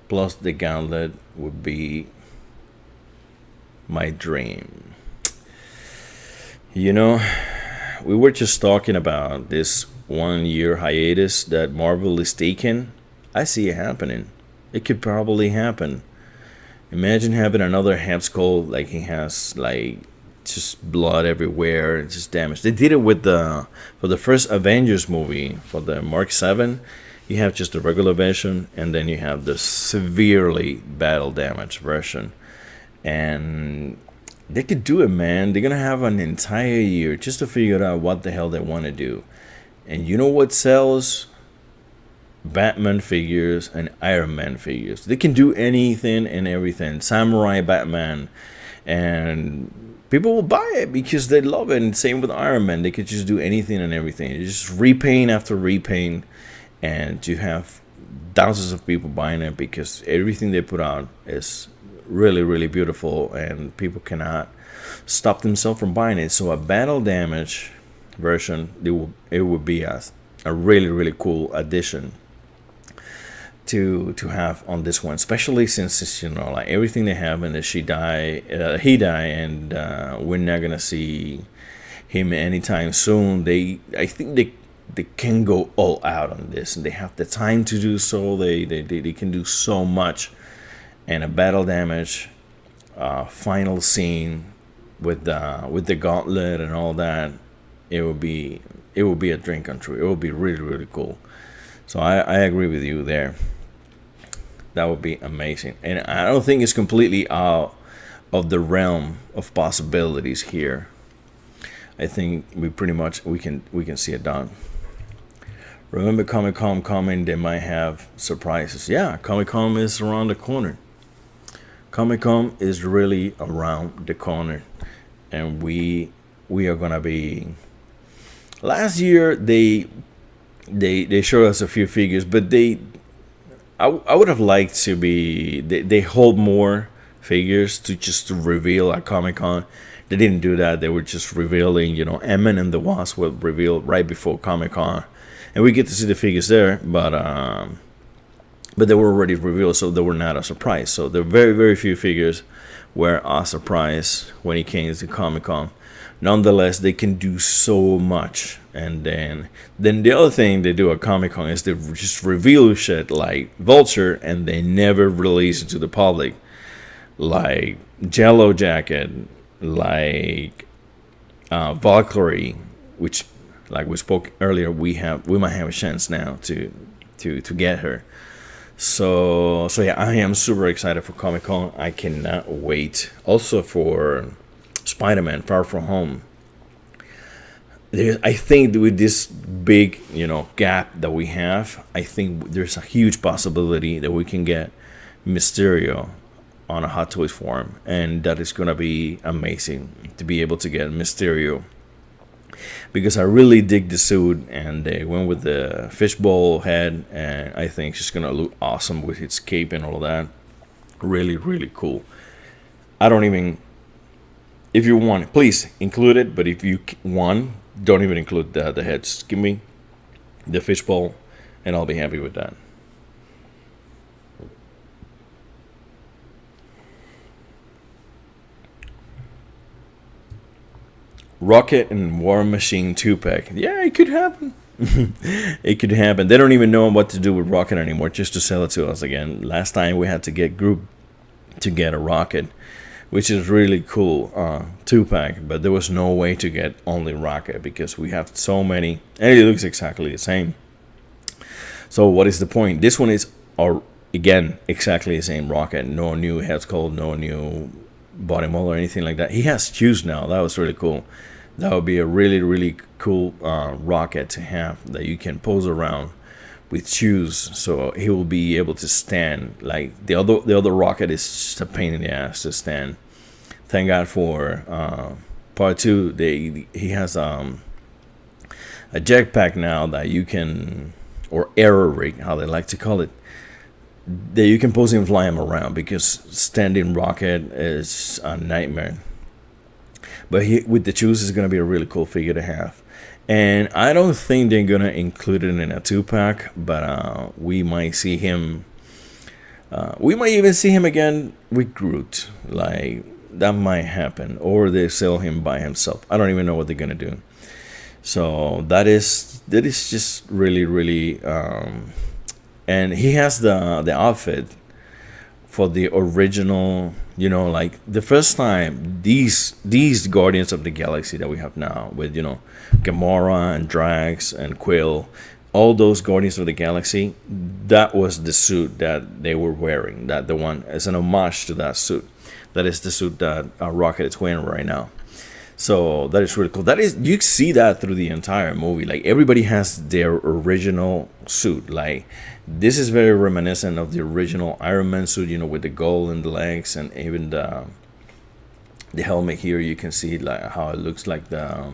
plus the gauntlet would be my dream. We were just talking about this 1 year hiatus that Marvel is taking. I see it happening. It could probably happen. Imagine having another Hemskull like he has, like just blood everywhere, just damage. They did it with for the first Avengers movie for the Mark 7. You have just the regular version, and then you have the severely battle damage version. And they could do it, man. They're gonna have an entire year just to figure out what the hell they want to do. And you know what sells? Batman figures and Iron Man figures. They can do anything and everything. Samurai Batman, and people will buy it because they love it. And same with Iron Man, they could just do anything and everything. You just repaint after repaint, and you have thousands of people buying it because everything they put out is really, really beautiful, and people cannot stop themselves from buying it. So a battle damage version, it would be a really, really cool addition to have on this one, especially since it's, like everything they have and that he die, and we're not gonna see him anytime soon. I think they can go all out on this, and they have the time to do so. They can do so much, and a battle damage final scene with the gauntlet and all that, it would be a dream come true. It would be really, really cool. So I agree with you there. That would be amazing, and I don't think it's completely out of the realm of possibilities here. I think we can see it done. Remember Comic Con coming? They might have surprises. Yeah, Comic Con is around the corner. Comic Con is really around the corner, and we are gonna be. Last year they showed us a few figures, but I would have liked to be. They hold more figures to reveal at Comic Con. They didn't do that. They were just revealing, Ant-Man and the Wasp were revealed right before Comic Con, and we get to see the figures there, but they were already revealed, so they were not a surprise. So the very, very few figures were a surprise when it came to Comic Con. Nonetheless, they can do so much. And then the other thing they do at Comic Con is they just reveal shit like Vulture, and they never release it to the public, like Jello Jacket, like Valkyrie, which, like we spoke earlier, we might have a chance now to get her. So yeah, I am super excited for Comic Con. I cannot wait. Also for Spider-Man Far From Home. I think with this big, gap that we have, I think there's a huge possibility that we can get Mysterio on a Hot Toys form, and that is gonna be amazing to be able to get Mysterio, because I really dig the suit, and they went with the fishbowl head, and I think she's gonna look awesome with its cape and all that. Really, really cool. I don't even. If you want, please include it. But if you want, don't even include the head. Just give me the fishbowl, and I'll be happy with that. Rocket and War Machine 2-pack. Yeah, it could happen. It could happen. They don't even know what to do with Rocket anymore, just to sell it to us again. Last time we had to get group to get a Rocket, which is really cool, 2-pack, but there was no way to get only Rocket because we have so many, and it looks exactly the same. So what is the point? This one is, again, exactly the same Rocket. No new head sculpt, no new body mold or anything like that. He has shoes now. That was really cool. That would be a really, really cool Rocket to have, that you can pose around with shoes, so he will be able to stand. Like the other Rocket is just a pain in the ass to stand. Thank God for part 2. He has a jetpack now that you can, or aero rig, how they like to call it, that you can pose and fly him around, because standing Rocket is a nightmare. But with the shoes, is going to be a really cool figure to have. And I don't think they're going to include it in a 2-pack, but we might see him. We might even see him again with Groot. Like, that might happen. Or they sell him by himself. I don't even know what they're going to do. So that is just really, really. And he has the outfit for the original, like the first time these Guardians of the Galaxy that we have now with, Gamora and Drax and Quill, all those Guardians of the Galaxy, that was the suit that they were wearing. That the one as an homage to that suit. That is the suit that Rocket is wearing right now. So that is really cool. That is, you see that through the entire movie. Like everybody has their original suit. Like this is very reminiscent of the original Iron Man suit, you know, with the gold in the legs and even the helmet here. You can see like how it looks like the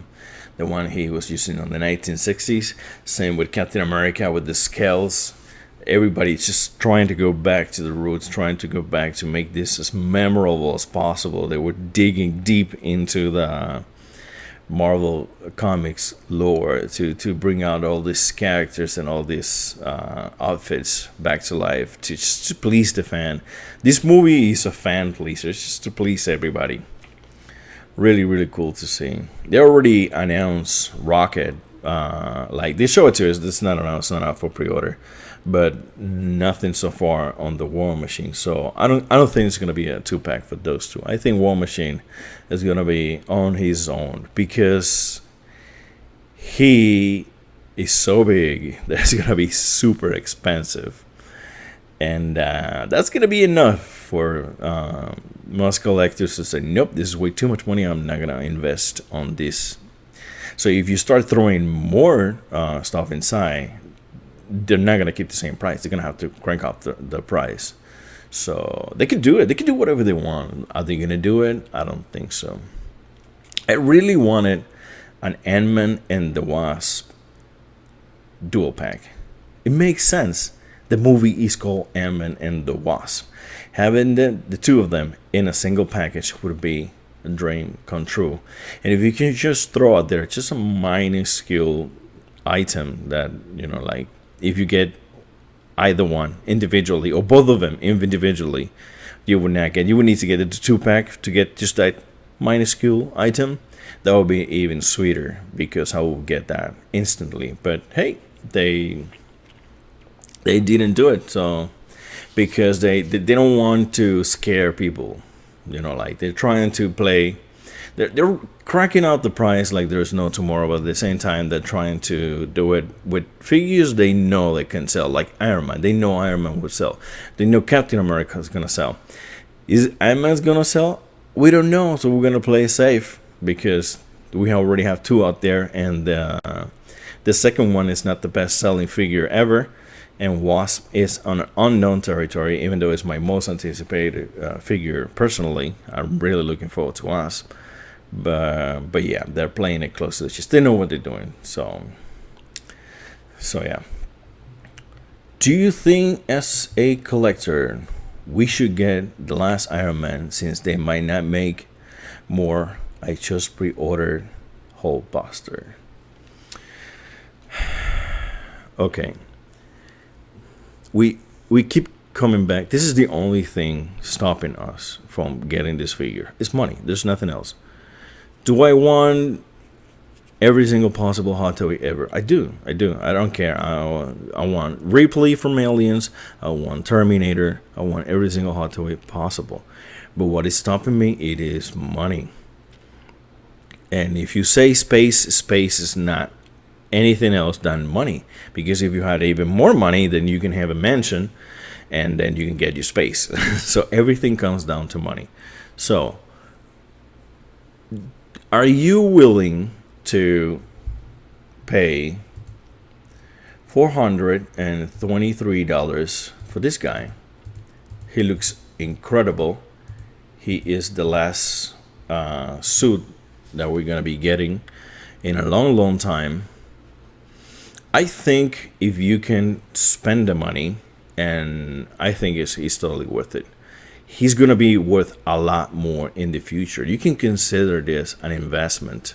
one he was using on the 1960s. Same with Captain America with the scales. Everybody's just trying to go back to the roots, trying to go back to make this as memorable as possible. They were digging deep into the Marvel Comics lore to bring out all these characters and all these outfits back to life to just to please the fan. This movie is a fan pleaser, it's just to please everybody. Really, really cool to see. They already announced Rocket. Like they show it to us. It's not announced, not out for pre-order, but nothing so far on the War Machine. So I don't think it's gonna be a 2-pack for those two. I think War Machine is gonna be on his own because he is so big that it's gonna be super expensive, and that's gonna be enough for most collectors to say, nope, this is way too much money. I'm not gonna invest on this. So if you start throwing more stuff inside, they're not gonna keep the same price. They're gonna have to crank up the price. So they can do it. They can do whatever they want. Are they gonna do it? I don't think so. I really wanted an Ant-Man and the Wasp dual pack. It makes sense. The movie is called Ant-Man and the Wasp. Having the two of them in a single package would be a dream come true. And if you can just throw out there just a minuscule item that, you know, like if you get either one individually or both of them individually, you would need to get the 2-pack to get just that minuscule item. That would be even sweeter because I will get that instantly. But hey, they didn't do it, so because they don't want to scare people, you know, like they're trying to play, they're cracking out the price like there's no tomorrow, but at the same time they're trying to do it with figures they know they can sell, like Iron Man. They know Iron Man would sell. They know Captain America is gonna sell. Is Iron Man's gonna sell? We don't know, so we're gonna play safe because we already have two out there, and the second one is not the best selling figure ever. And Wasp is on an unknown territory, even though it's my most anticipated figure personally. I'm really looking forward to Wasp. But yeah, they're playing it close to the chest. They know what they're doing. So yeah. Do you think as a collector we should get the last Iron Man since they might not make more? I just pre-ordered Hulkbuster. Okay. We keep coming back. This is the only thing stopping us from getting this figure. It's money. There's nothing else. Do I want every single possible hot toy ever? I do. I don't care. I want Ripley from Aliens. I want Terminator. I want every single hot toy possible. But what is stopping me? It is money. And if you say space is not anything else than money, because if you had even more money, then you can have a mansion and then you can get your space. So everything comes down to money. So are you willing to pay $423 for this guy? He looks incredible. He is the last suit that we're gonna be getting in a long time. I think if you can spend the money, and I think he's totally worth it. He's going to be worth a lot more in the future. You can consider this an investment.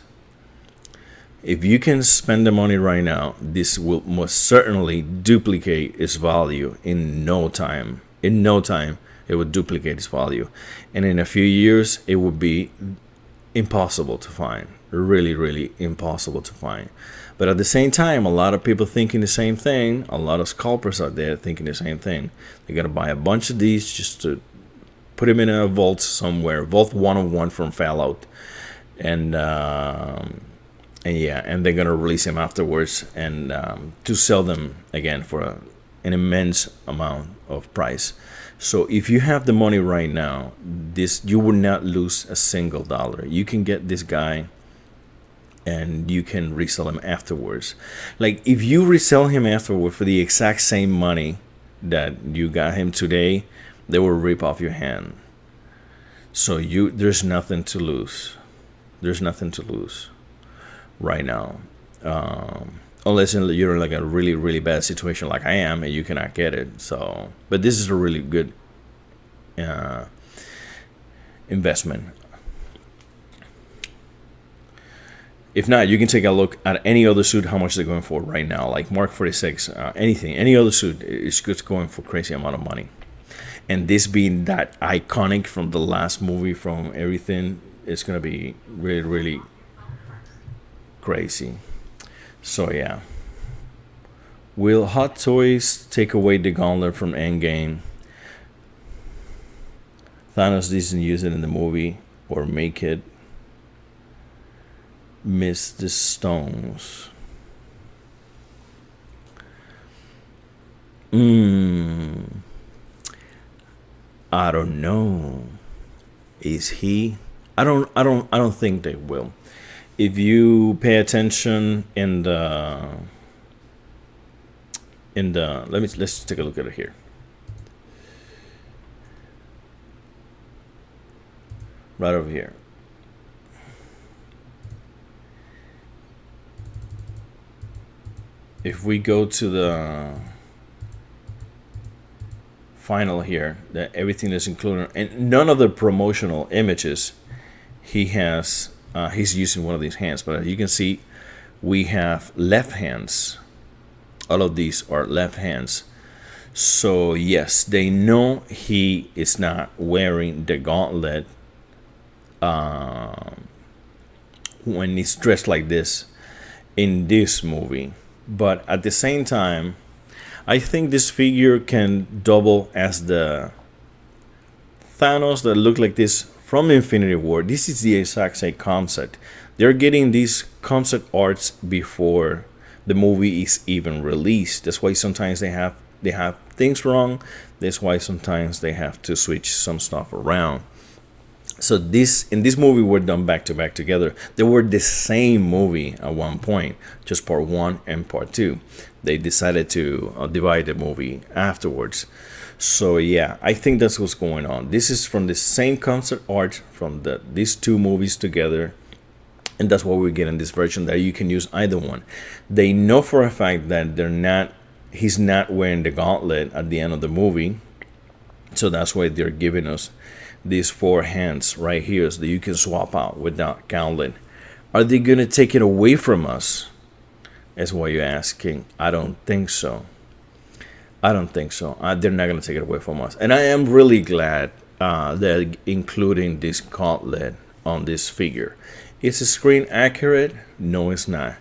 If you can spend the money right now, this will most certainly duplicate its value in no time. In no time, it would duplicate its value. And in a few years, it would be impossible to find. Really, really impossible to find. But at the same time, a lot of people thinking the same thing. A lot of scalpers out there thinking the same thing. They got to buy a bunch of these just to put them in a vault somewhere. Vault 101 from Fallout. And yeah, and they're going to release them afterwards and to sell them again for an immense amount of price. So if you have the money right now, you would not lose a single dollar. You can get this guy and you can resell him afterwards. Like if you resell him afterward for the exact same money that you got him today, they will rip off your hand. So there's nothing to lose. There's nothing to lose right now. Unless you're in like a really really bad situation like I am and you cannot get it. So, but this is a really good investment. If not, you can take a look at any other suit, how much they're going for right now, like Mark 46, anything, any other suit is just going for crazy amount of money. And this being that iconic from the last movie, from everything, it's gonna be really really crazy. So yeah, will Hot Toys take away the gauntlet from Endgame? Thanos doesn't use it in the movie or make it miss the stones. I don't know. Is he? I don't think they will. If you pay attention let's take a look at it here. Right over here. If we go to the final here, that everything is included, and none of the promotional images he's using one of these hands, but as you can see, we have left hands. All of these are left hands. So yes, they know he is not wearing the gauntlet when he's dressed like this in this movie. But at the same time, I think this figure can double as the Thanos that look like this from Infinity War. This is the exact same concept. They're getting these concept arts before the movie is even released. That's why sometimes they have things wrong. That's why sometimes they have to switch some stuff around. So in this movie were done back to back together. They were the same movie at one point, just part 1 and part 2. They decided to divide the movie afterwards. So yeah, I think that's what's going on. This is from the same concept art from these two movies together, and that's what we get in this version, that you can use either one. They know for a fact that he's not wearing the gauntlet at the end of the movie, so that's why they're giving us these 4 hands right here so that you can swap out without gauntlet. Are they gonna take it away from us? That's why you're asking. I don't think so. They're not gonna take it away from us, and I am really glad they're including this gauntlet on this figure. Is the screen accurate? No, it's not.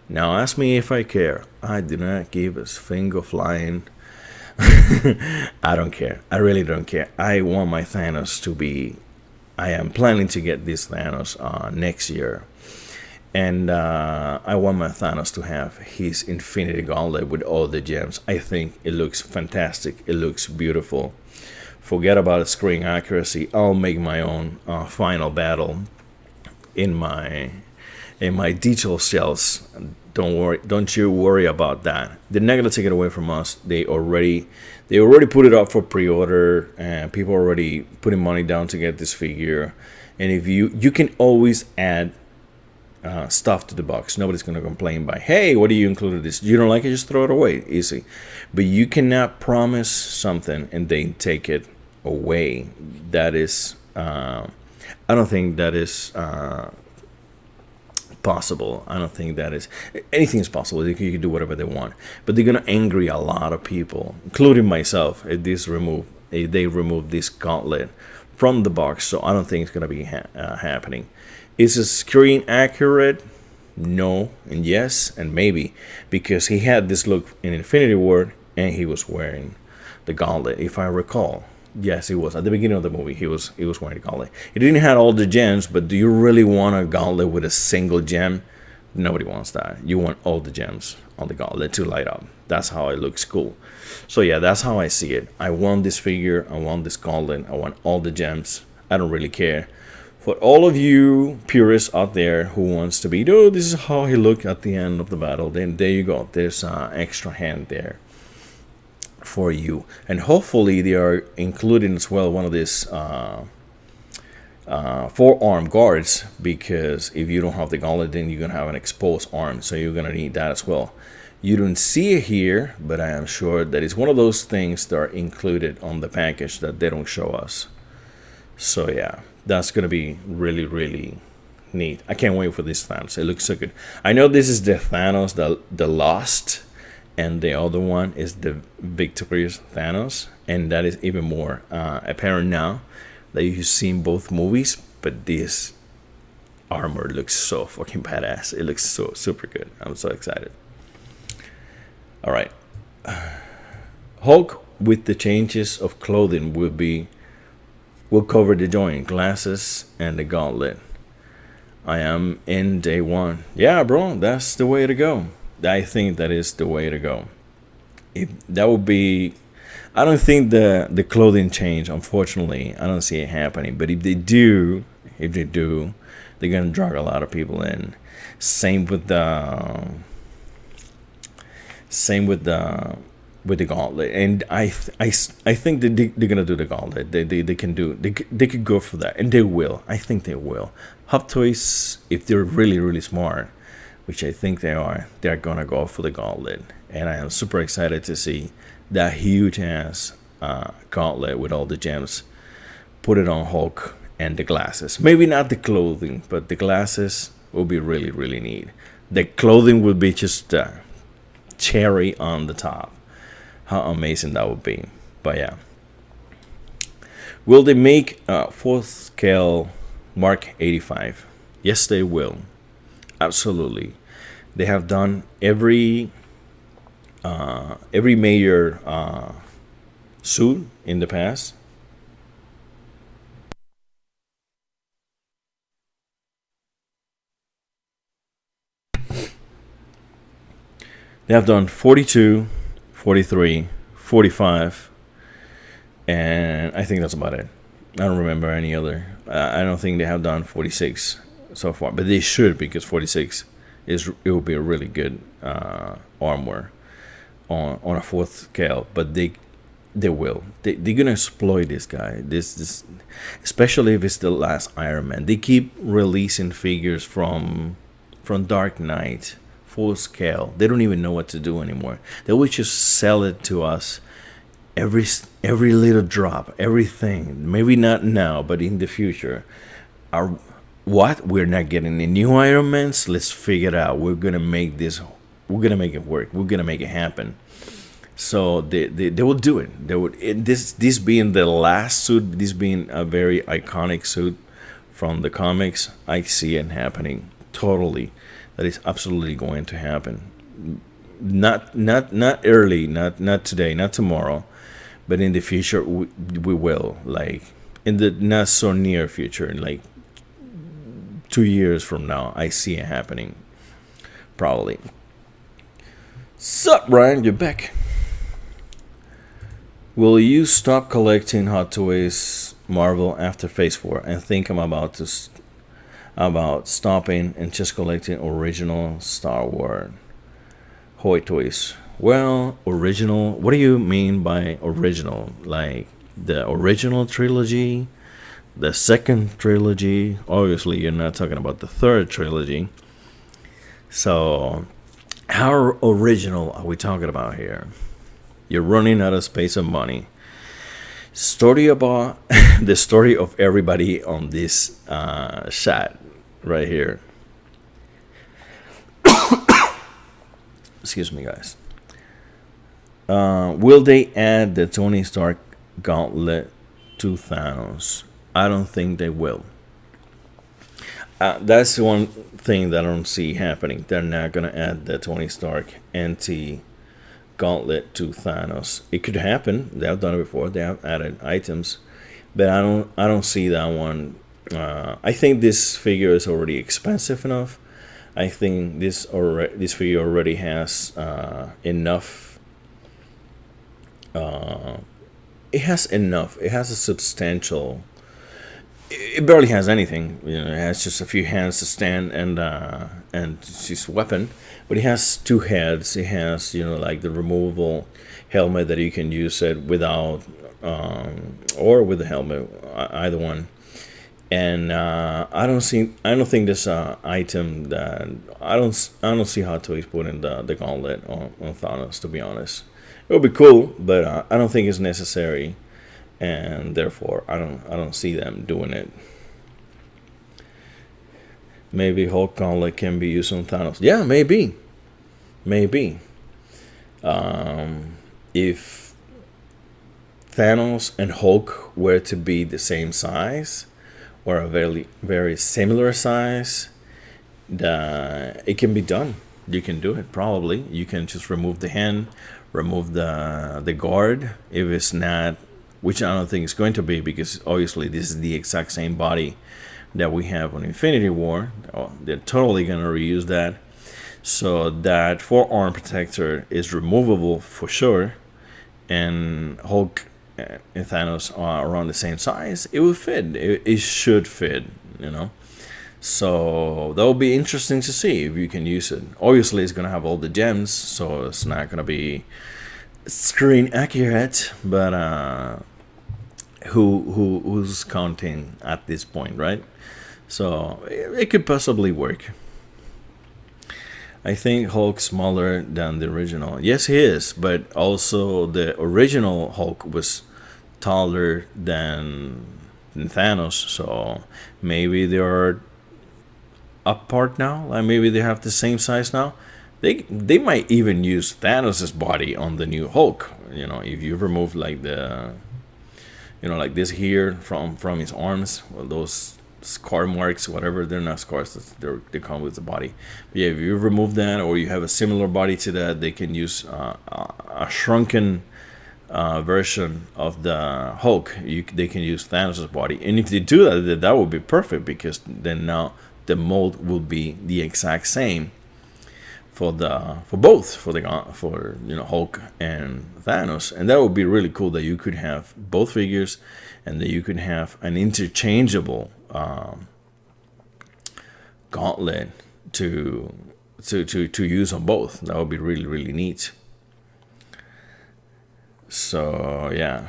Now ask me if I care. I do not give a finger flying. I don't care. I really don't care. I want my Thanos to be. I am planning to get this Thanos next year, and I want my Thanos to have his Infinity Gauntlet with all the gems. I think it looks fantastic. It looks beautiful. Forget about screen accuracy. I'll make my own final battle in my detail cells. Don't you worry about that. They're not gonna take it away from us. They already put it up for pre-order, and people are already putting money down to get this figure. And if you can always add stuff to the box. Nobody's gonna complain by, hey, what do you include this? You don't like it, just throw it away. Easy. But you cannot promise something and then take it away. That is I don't think that is possible. I don't think that is. Anything is possible. They can do whatever they want, but they're gonna angry a lot of people, including myself, if they remove this gauntlet from the box. So I don't think it's gonna be happening. Is the screen accurate? No, and yes, and maybe, because he had this look in Infinity War and he was wearing the gauntlet, if I recall. Yes, he was. At the beginning of the movie, he was wearing a gauntlet. He didn't have all the gems, but do you really want a gauntlet with a single gem? Nobody wants that. You want all the gems on the gauntlet to light up. That's how it looks cool. So yeah, that's how I see it. I want this figure. I want this gauntlet. I want all the gems. I don't really care For all of you purists out there who wants to be, oh, this is how he looked at the end of the battle, then there you go. There's an extra hand there for you. And hopefully they are including as well one of these forearm guards, because if you don't have the gauntlet, then you're going to have an exposed arm. So you're going to need that as well. You don't see it here, but I am sure that it's one of those things that are included on the package that they don't show us. So yeah, that's going to be really, really neat. I can't wait for this Thanos. It looks so good. I know this is the Thanos, the lost, and the other one is the victorious Thanos. And that is even more apparent now that you've seen both movies. But this armor looks so fucking badass. It looks so super good. I'm so excited. All right. Hulk with the changes of clothing will cover the joint, glasses, and the gauntlet. I am in day one. Yeah, bro, that's the way to go. I think that is the way to go. If that would be, I don't think the clothing change. Unfortunately, I don't see it happening. But if they do, they're gonna drag a lot of people in. Same with the with the gauntlet, and I think that they're gonna do the gauntlet. They could go for that, and they will. I think they will. Hot Toys, if they're really really smart, which I think they are, they're gonna go for the gauntlet, and I am super excited to see that huge ass gauntlet with all the gems. Put it on Hulk and the glasses. Maybe not the clothing, but the glasses will be really really neat. The clothing will be just cherry on the top. How amazing that would be. But yeah, will they make fourth scale Mark 85? Yes, they will. Absolutely. They have done every major suit in the past. They have done 42, 43, 45, and I think that's about it. I don't remember any other. I don't think they have done 46 so far, but they should, because 46 it will be a really good armor on a fourth scale. But they will. They're gonna exploit this guy. This especially if it's the last Iron Man. They keep releasing figures from Dark Knight full scale. They don't even know what to do anymore. They will just sell it to us, every little drop, everything. Maybe not now, but in the future. Our what? We're not getting the new Iron Mans. Let's figure it out. We're gonna make this. We're gonna make it work. We're gonna make it happen. So they will do it. They would. This being the last suit. This being a very iconic suit from the comics. I see it happening totally. That is absolutely going to happen. Not early, not today, not tomorrow, but in the future we will. Like in the not so near future, like 2 years from now, I see it happening. Probably. Sup, Brian? You're back. Will you stop collecting Hot Toys Marvel after Phase 4 and think I'm about stopping and just collecting original Star Wars Hot Toys? Well, original. What do you mean by original? Like the original trilogy, the second trilogy? Obviously, you're not talking about the third trilogy. So, how original are we talking about here? You're running out of space and money. Story about the story of everybody on this shot right here. Excuse me, guys. Will they add the Tony Stark gauntlet to Thanos? I don't think they will. That's the one thing that I don't see happening. They're not gonna add the Tony Stark anti gauntlet to Thanos. It could happen. They have done it before. They have added items, but I don't see that one. I think this figure is already expensive enough. I think this figure already has enough. It has enough. It has a substantial. it barely has anything. It has just a few hands to stand and his weapon. But he has two heads. He has like the removable helmet that you can use it without or with the helmet, either one. And I don't think this item that I don't see how to put in the gauntlet on Thanos. To be honest, it would be cool, but I don't think it's necessary, and therefore I don't see them doing it. Maybe Hulk gauntlet can be used on Thanos. Yeah, maybe. If Thanos and Hulk were to be the same size or a very similar size, it can be done. You can do it probably. You can just remove the hand, remove the guard if it's not, which I don't think it's going to be, because obviously this is the exact same body that we have on Infinity War. Oh, they're totally gonna reuse that. So that forearm protector is removable for sure, and Hulk and Thanos are around the same size. It will fit. It should fit. So that will be interesting to see if you can use it. Obviously, it's gonna have all the gems, so it's not gonna be screen accurate. But who's counting at this point, right? So it could possibly work. I think Hulk's smaller than the original. Yes, he is, but also the original Hulk was taller than Thanos. So maybe they are apart now. Like maybe they have the same size now. They might even use Thanos's body on the new Hulk. If you remove like like this here from his arms, well, those scar marks, whatever, they're not scars, they come with the body. But yeah, if you remove that, or you have a similar body to that, they can use a shrunken version of the Hulk. They can use Thanos' body, and if they do that, that would be perfect, because then now the mold will be the exact same for both Hulk and Thanos, and that would be really cool, that you could have both figures, and that you could have an interchangeable gauntlet to use on both. That would be really, really neat. So yeah.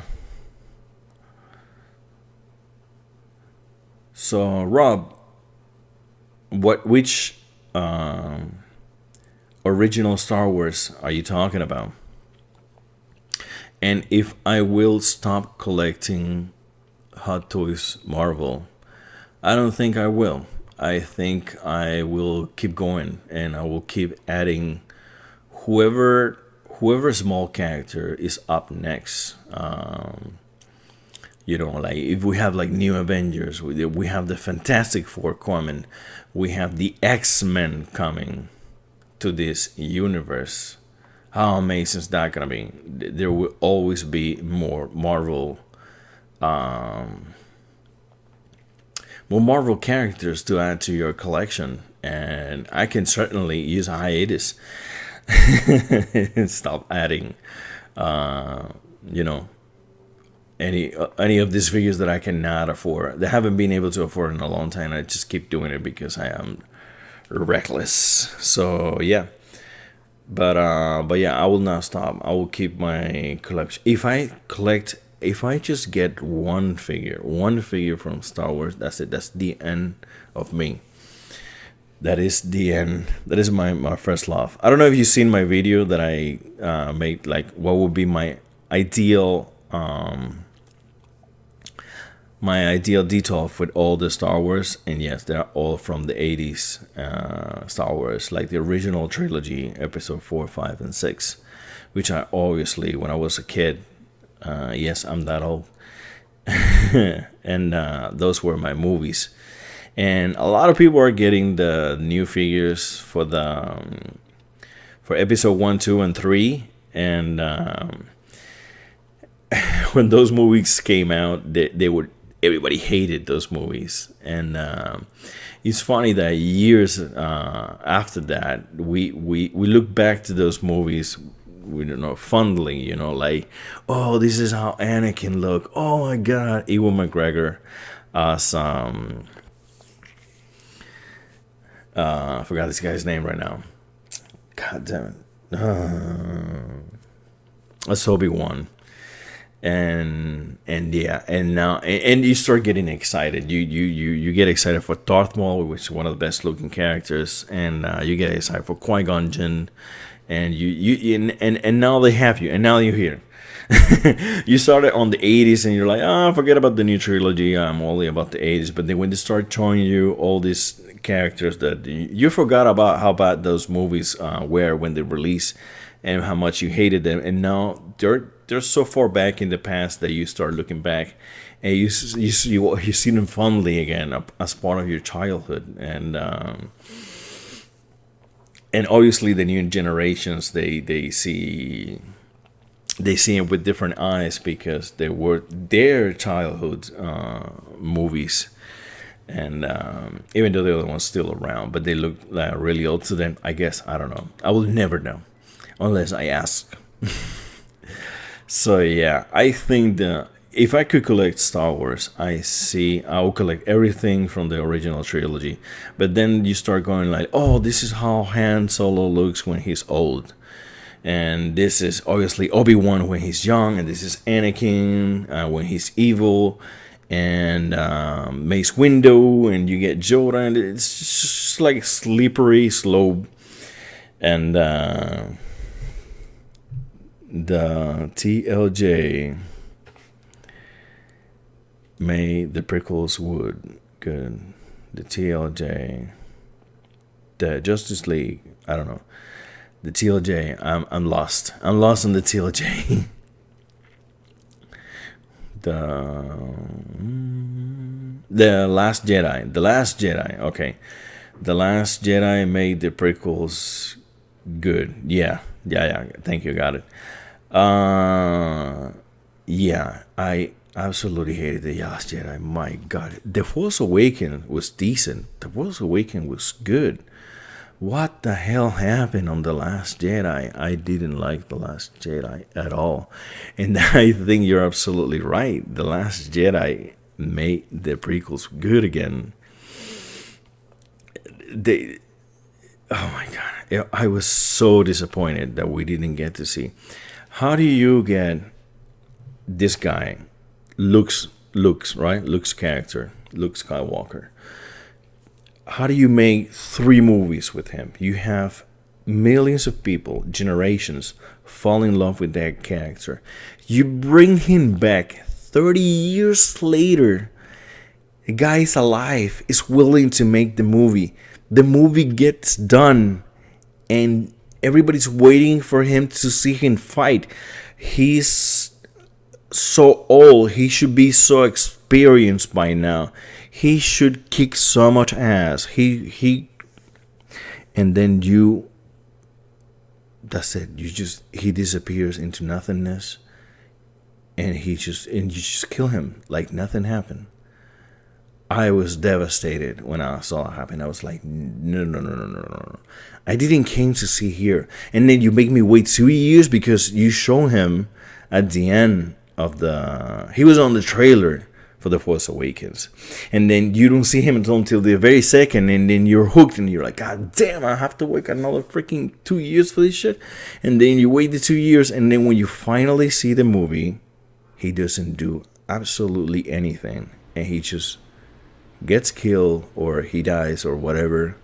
So Rob, which original Star Wars are you talking about? And if I will stop collecting Hot Toys Marvel, I don't think I will. I think I will keep going, and I will keep adding whoever small character is up next. Like if we have like new Avengers, we have the Fantastic Four coming, we have the X-Men coming to this universe. How amazing is that gonna be? There will always be more Marvel characters to add to your collection, and I can certainly use a hiatus and stop adding any of these figures that I cannot afford, that haven't been able to afford in a long time. I just keep doing it because I am reckless. So yeah. But yeah, I will not stop. I will keep my collection. If I just get one figure from Star Wars, that's it. That's the end of me. That is the end. That is my first love. I don't know if you've seen my video that I made, like what would be my ideal detail with all the Star Wars, and yes, they're all from the 80s Star Wars, like the original trilogy, episode 4, 5, and 6, which I obviously, when I was a kid, yes, I'm that old, and those were my movies. And a lot of people are getting the new figures for for episode 1, 2, and 3, and when those movies came out, everybody hated those movies. And it's funny that years after that, we look back to those movies, fondly, like, oh, this is how Anakin looked. Oh my God, Ewan McGregor. as I forgot this guy's name right now. God damn it. As Obi-Wan. And yeah, and now and you start getting excited. You get excited for Darth Maul, which is one of the best looking characters, and you get excited for Qui-Gon Jinn, and and now they have you, and now you're here. You started on the 80s and you're like, oh, forget about the new trilogy, I'm only about the 80s. But then when they start showing you all these characters that you forgot about how bad those movies were when they released, and how much you hated them, and now they're so far back in the past that you start looking back and you see them fondly again as part of your childhood. And obviously the new generations, they see it with different eyes because they were their childhood movies. And even though the other one's still around, but they look really old to them, I guess. I don't know. I will never know unless I ask. So yeah, I think that if I could collect Star Wars, I will collect everything from the original trilogy. But then you start going like, oh, this is how Han Solo looks when he's old. And this is obviously Obi-Wan when he's young, and this is Anakin when he's evil, and Mace Windu, and you get Yoda, and it's just like slippery slope. And the TLJ made the prequels good. The TLJ, the Justice League, I don't know. The TLJ, I'm lost. I'm lost on the TLJ. The Last Jedi. The Last Jedi. Okay. The Last Jedi made the prequels good. Yeah. Thank you. Got it. Yeah. I absolutely hated the Last Jedi. My God. The Force Awakens was decent. The Force Awakens was good. What the hell happened on The Last Jedi? I didn't like The Last Jedi at all. And I think you're absolutely right. The Last Jedi made the prequels good again. Oh my God. I was so disappointed that we didn't get to see. How do you get this guy, Luke's right? Luke's character, Luke Skywalker. How do you make 3 movies with him? You have millions of people, generations, fall in love with that character. You bring him back 30 years later. The guy is alive, is willing to make the movie. The movie gets done, and everybody's waiting for him to see him fight. He's so old. He should be so experienced by now. He should kick so much ass. And then that's it. He disappears into nothingness, and you just kill him like nothing happened. I was devastated when I saw it happen. I was like, no. I didn't came to see here. And then you make me wait 2 years because you show him at the end of he was on the trailer for The Force Awakens. And then you don't see him until the very second, and then you're hooked, and you're like, God damn, I have to wait another freaking 2 years for this shit. And then you wait the 2 years, and then when you finally see the movie, he doesn't do absolutely anything. And he just gets killed, or he dies, or whatever.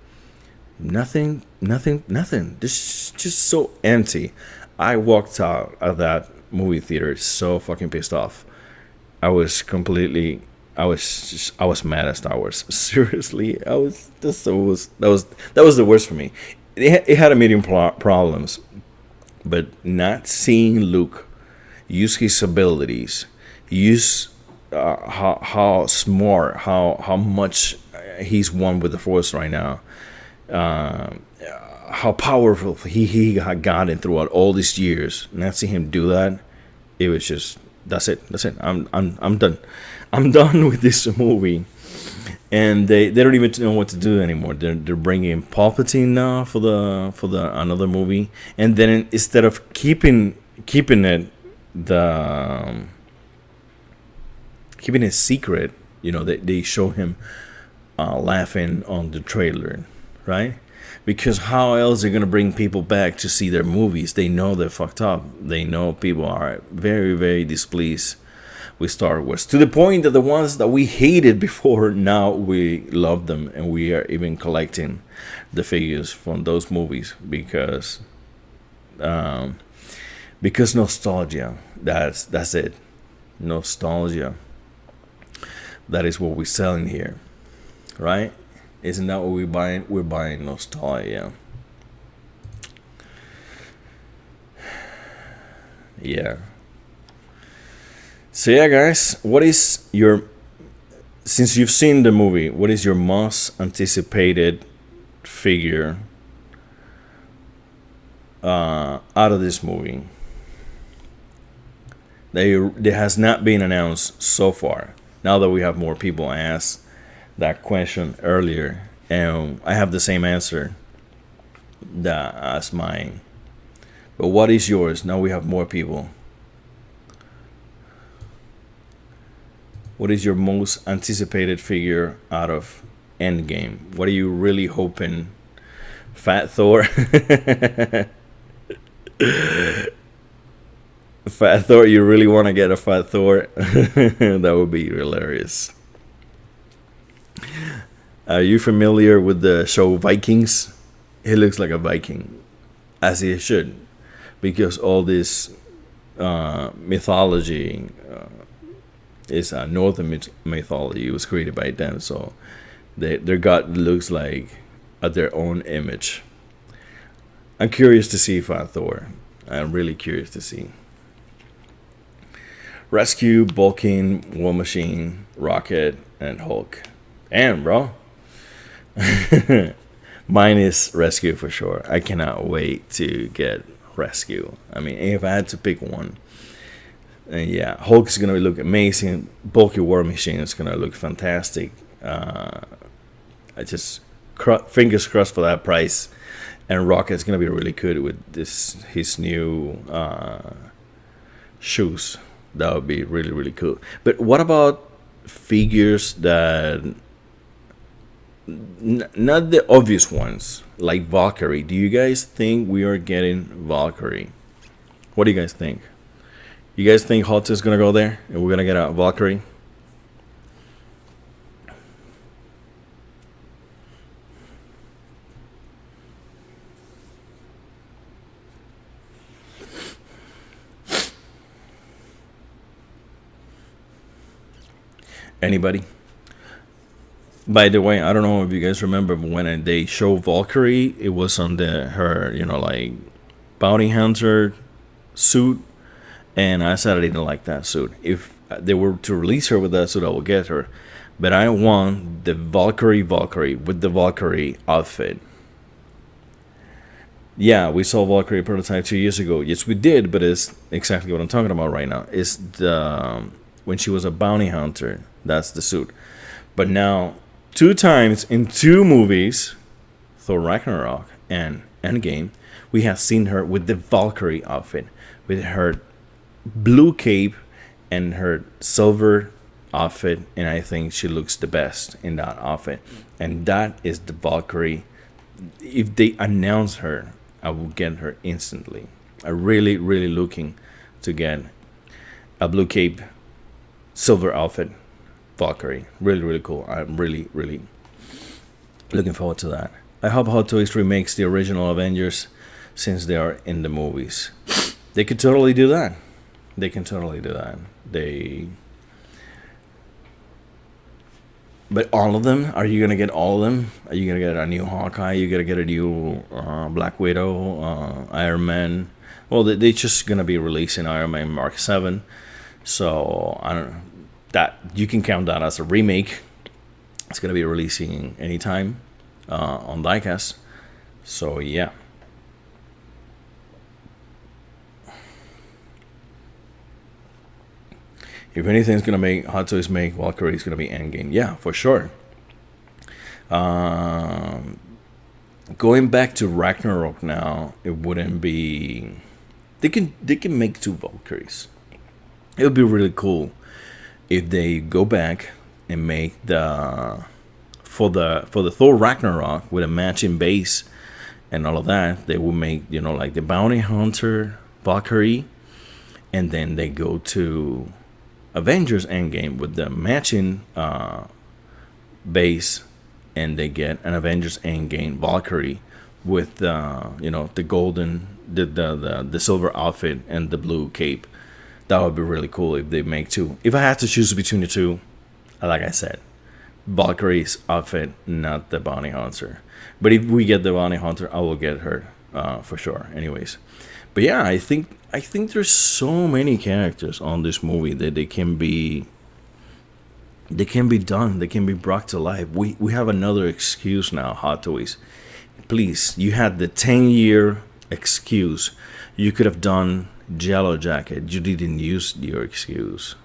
Nothing. This is just so empty. I walked out of that movie theater so fucking pissed off. I was mad at Star Wars. Seriously, that was the worst for me. It had a million problems, but not seeing Luke use his abilities, use how smart, how much he's won with the Force right now, how powerful he had gotten throughout all these years. Not see him do that, it was just. That's it. I'm done. I'm done with this movie, and they don't even know what to do anymore. They're bringing Palpatine now for the another movie, and then instead of keeping it secret, They show him laughing on the trailer, right? Because how else are they gonna bring people back to see their movies? They know they're fucked up. They know people are very, very displeased with Star Wars, to the point that the ones that we hated before, now we love them, and we are even collecting the figures from those movies um, because nostalgia. That's it. Nostalgia. That is what we're selling here, right? Isn't that what we're buying? We're buying nostalgia. Yeah. So yeah, guys, what is your since you've seen the movie, what is your most anticipated figure out of this movie? That has not been announced so far. Now that we have more people ask that question earlier, and I have the same answer as mine. But what is yours? Now we have more people. What is your most anticipated figure out of Endgame? What are you really hoping? Fat Thor? Fat Thor, you really want to get a Fat Thor? That would be hilarious. Are you familiar with the show Vikings? He looks like a Viking, as he should, because all this mythology is northern mythology. It was created by them, so their god looks like their own image. I'm curious to see Fat Thor. I'm really curious to see. Rescue, Vulcan, War Machine, Rocket, and Hulk. Damn, bro. Mine is Rescue for sure. I cannot wait to get Rescue. I mean, if I had to pick one, yeah, Hulk is gonna look amazing. Bulky War Machine is gonna look fantastic. I just fingers crossed for that price. And Rocket's gonna be really good with his new shoes. That would be really, really cool. But what about figures that not the obvious ones, like Valkyrie? Do you guys think we are getting Valkyrie? What do you guys think? You guys think Hot is gonna go there and we're gonna get a Valkyrie? Anybody? By the way, I don't know if you guys remember, but when they show Valkyrie, it was on her, like bounty hunter suit, and I said I didn't like that suit. If they were to release her with that suit, I would get her. But I want the Valkyrie with the Valkyrie outfit. Yeah, we saw Valkyrie prototype 2 years ago. Yes, we did, but it's exactly what I'm talking about right now. It's the when she was a bounty hunter. That's the suit. But now, 2 times in 2 movies, Thor Ragnarok and Endgame, we have seen her with the Valkyrie outfit, with her blue cape and her silver outfit, and I think she looks the best in that outfit. And that is the Valkyrie. If they announce her, I will get her instantly. I'm really, really looking to get a blue cape, silver outfit Valkyrie. Really, really cool. I'm really, really looking forward to that. I hope Hot Toys remakes the original Avengers since they are in the movies. They could totally do that. They can totally do that. But all of them? Are you gonna get all of them? Are you gonna get a new Hawkeye? You gonna get a new Black Widow, Iron Man? Well, they're just gonna be releasing Iron Man Mark 7. So I don't know. That you can count that as a remake. It's gonna be releasing anytime on diecast. So yeah. If anything's gonna make Hot Toys make Valkyrie, it's gonna be Endgame. Yeah, for sure. Going back to Ragnarok now, it wouldn't be. They can make 2 Valkyries. It would be really cool if they go back and make the for the Thor Ragnarok with a matching base and all of that, they will make, like the bounty hunter Valkyrie, and then they go to Avengers Endgame with the matching base, and they get an Avengers Endgame Valkyrie with the golden, the silver outfit and the blue cape. That would be really cool if they make two. If I had to choose between the two, like I said, Valkyrie's outfit, not the bounty hunter. But if we get the bounty hunter, I will get her for sure. Anyways, but yeah, I think there's so many characters on this movie that they can be done. They can be brought to life. We have another excuse now, Hot Toys. Please, you had the 10-year excuse. You could have done Jello Jacket. You didn't use your excuse.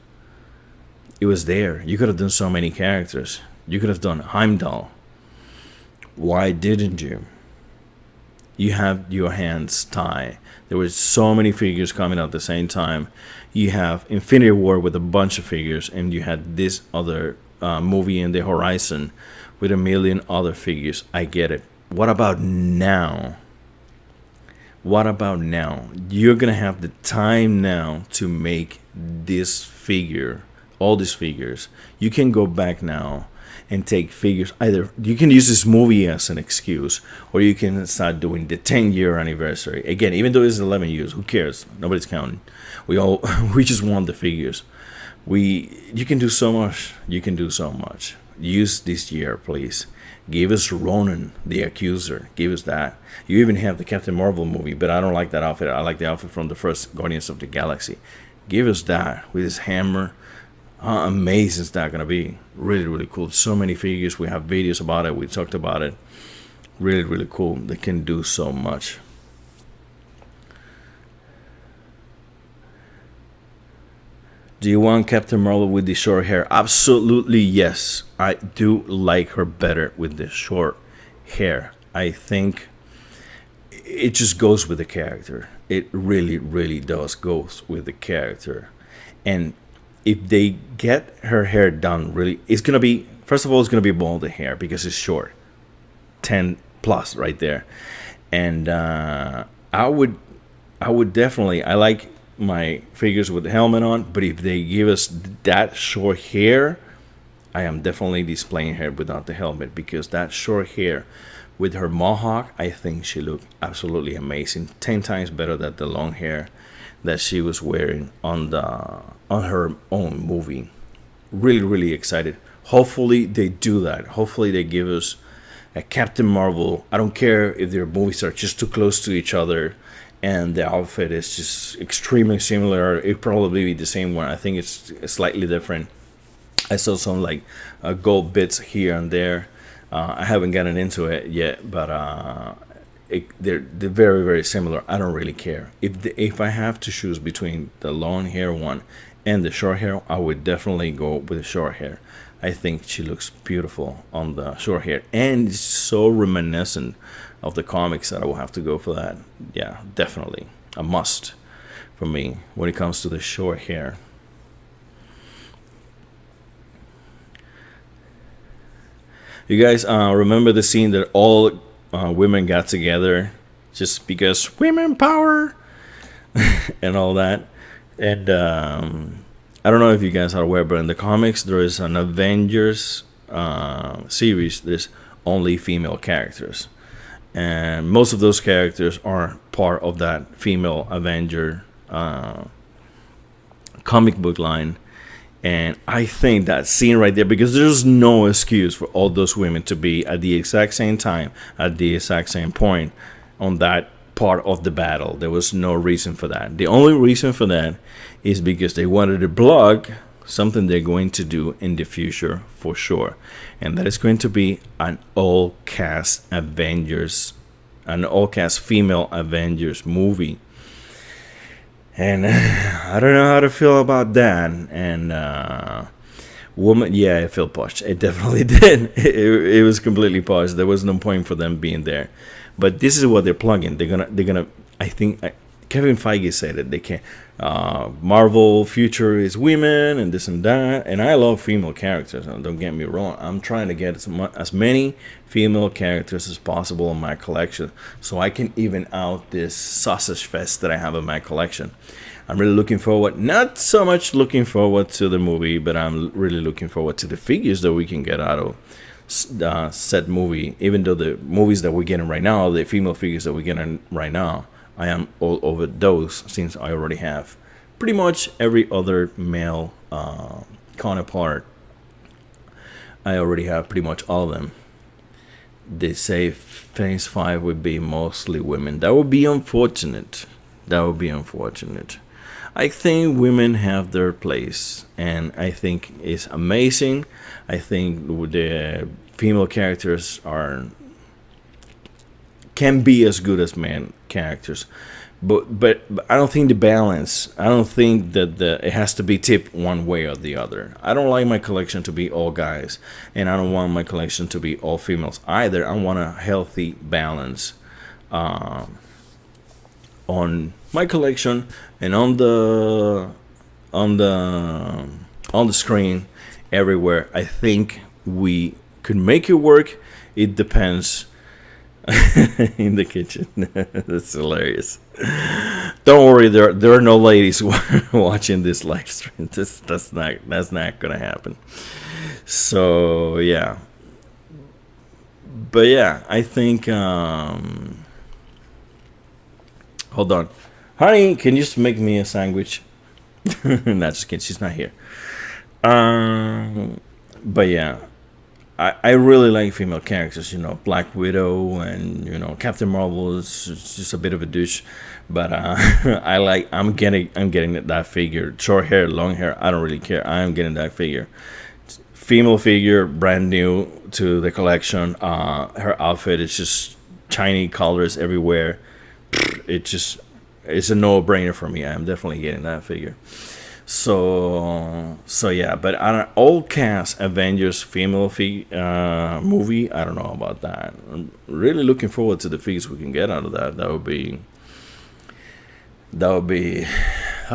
It was there. You could have done so many characters. You could have done Heimdall. Why didn't you? You have your hands tied. There were so many figures coming out at the same time. You have Infinity War with a bunch of figures, and you had this other movie in the horizon with a million other figures. I get it. What about now? What about now? You're gonna have the time now to make this figure, all these figures. You can go back now and take figures. Either you can use this movie as an excuse, or you can start doing the 10-year anniversary again. Even though it's 11 years, who cares? Nobody's counting. We just want the figures. You can do so much. You can do so much. Use this year, please. Give us Ronan the Accuser. Give us that. You even have the Captain Marvel movie, but I don't like that outfit. I like the outfit from the first Guardians of the Galaxy. Give us that with his hammer. How amazing is that gonna be? Really, really cool. So many figures. We have videos about it. We talked about it. Really, really cool. They can do so much. Do you want Captain Marvel with the short hair? Absolutely yes. I do like her better with the short hair. I think it just goes with the character. It really, really does goes with the character. And if they get her hair done really, it's gonna be, first of all, it's gonna be bald hair because it's short, 10 plus right there. And I would definitely, I like my figures with the helmet on, but if they give us that short hair, I am definitely displaying her without the helmet, because that short hair with her mohawk, I think she looked absolutely amazing, 10 times better than the long hair that she was wearing on her own movie. Really, really excited. Hopefully they do that. Hopefully they give us a Captain Marvel. I don't care if their movies are just too close to each other and the outfit is just extremely similar. It probably be the same one. I think it's slightly different. I saw some like gold bits here and there. I haven't gotten into it yet, but they're very, very similar. I don't really care. If I have to choose between the long hair one and the short hair, I would definitely go with the short hair. I think she looks beautiful on the short hair, and it's so reminiscent of the comics that I will have to go for that. Yeah, definitely a must for me when it comes to the short hair. You guys remember the scene that all women got together just because women power and all that? And I don't know if you guys are aware, but in the comics there is an Avengers series. There's only female characters, and most of those characters are part of that female Avenger comic book line. And I think that scene right there, because there's no excuse for all those women to be at the exact same time, at the exact same point on that part of the battle. There was no reason for that. The only reason for that is because they wanted to block something they're going to do in the future for sure. And that is going to be an all-cast Avengers, an all-cast female Avengers movie. And I don't know how to feel about that. And woman, yeah, it felt posh. It definitely did. It was completely posh. There was no point for them being there. But this is what they're plugging. They're gonna. I think Kevin Feige said it. They can Marvel future is women and this and that. And I love female characters. Don't get me wrong. I'm trying to get as many female characters as possible in my collection, so I can even out this sausage fest that I have in my collection. I'm really looking forward, not so much looking forward to the movie, but I'm really looking forward to the figures that we can get out of said movie. Even though the movies that we're getting right now, the female figures that we're getting right now, I am all over those, since I already have pretty much every other male counterpart. I already have pretty much all of them. They say Phase 5 would be mostly women. That would be unfortunate. That would be unfortunate. I think women have their place, and I think it's amazing. I think the female characters can be as good as man characters, but I don't think the balance. I don't think that it has to be tipped one way or the other. I don't like my collection to be all guys, and I don't want my collection to be all females either. I want a healthy balance on my collection and on the screen everywhere. I think we could make it work. It depends. In the kitchen. That's hilarious. Don't worry, there are no ladies watching this live stream. That's not gonna happen. So yeah. But yeah, I think hold on. Honey, can you just make me a sandwich? Not just kidding, she's not here. But yeah, I really like female characters. Black Widow and Captain Marvel is just a bit of a douche, but I'm getting that figure. Short hair, long hair, I don't really care. I'm getting that figure. Female figure, brand new to the collection. Her outfit is just shiny colors everywhere. It's a no-brainer for me. I'm definitely getting that figure. So yeah, but on an old cast Avengers female movie, I don't know about that. I'm really looking forward to the figures we can get out of that. That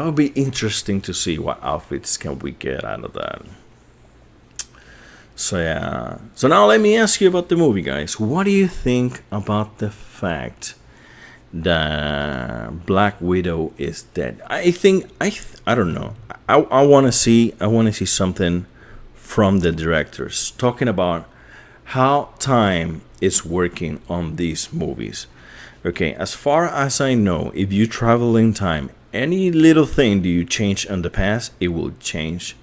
would be interesting to see what outfits can we get out of that. So yeah. So now let me ask you about the movie, guys. What do you think about the fact that Black Widow is dead? I don't know. I want to see something from the directors talking about how time is working on these movies. Okay, as far as I know, if you travel in time, any little thing that you change on the past, it will change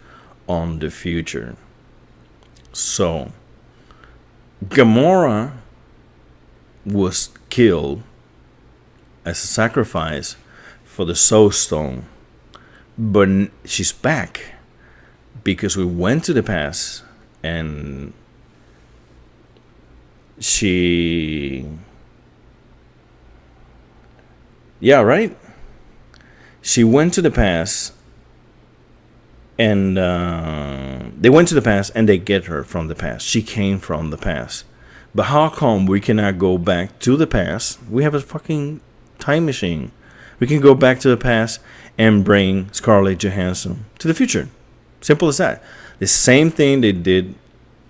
on the future. So Gamora was killed as a sacrifice for the Soul Stone, but she's back because we went to the past and she went to the past, and they went to the past and they get her from the past. She came from the past. But how come we cannot go back to the past? We have a fucking time machine. We can go back to the past and bring Scarlett Johansson to the future. Simple as that. The same thing they did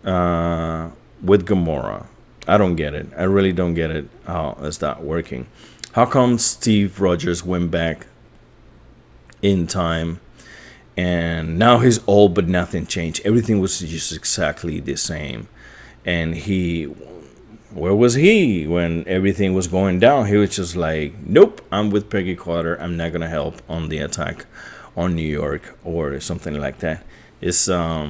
with Gamora. I don't get it. I really don't get it. How is that working? How come Steve Rogers went back in time and now he's old but nothing changed? Everything was just exactly the same. And where was he when everything was going down? He was just like, nope, I'm with Peggy Carter. I'm not going to help on the attack on New York or something like that. It's I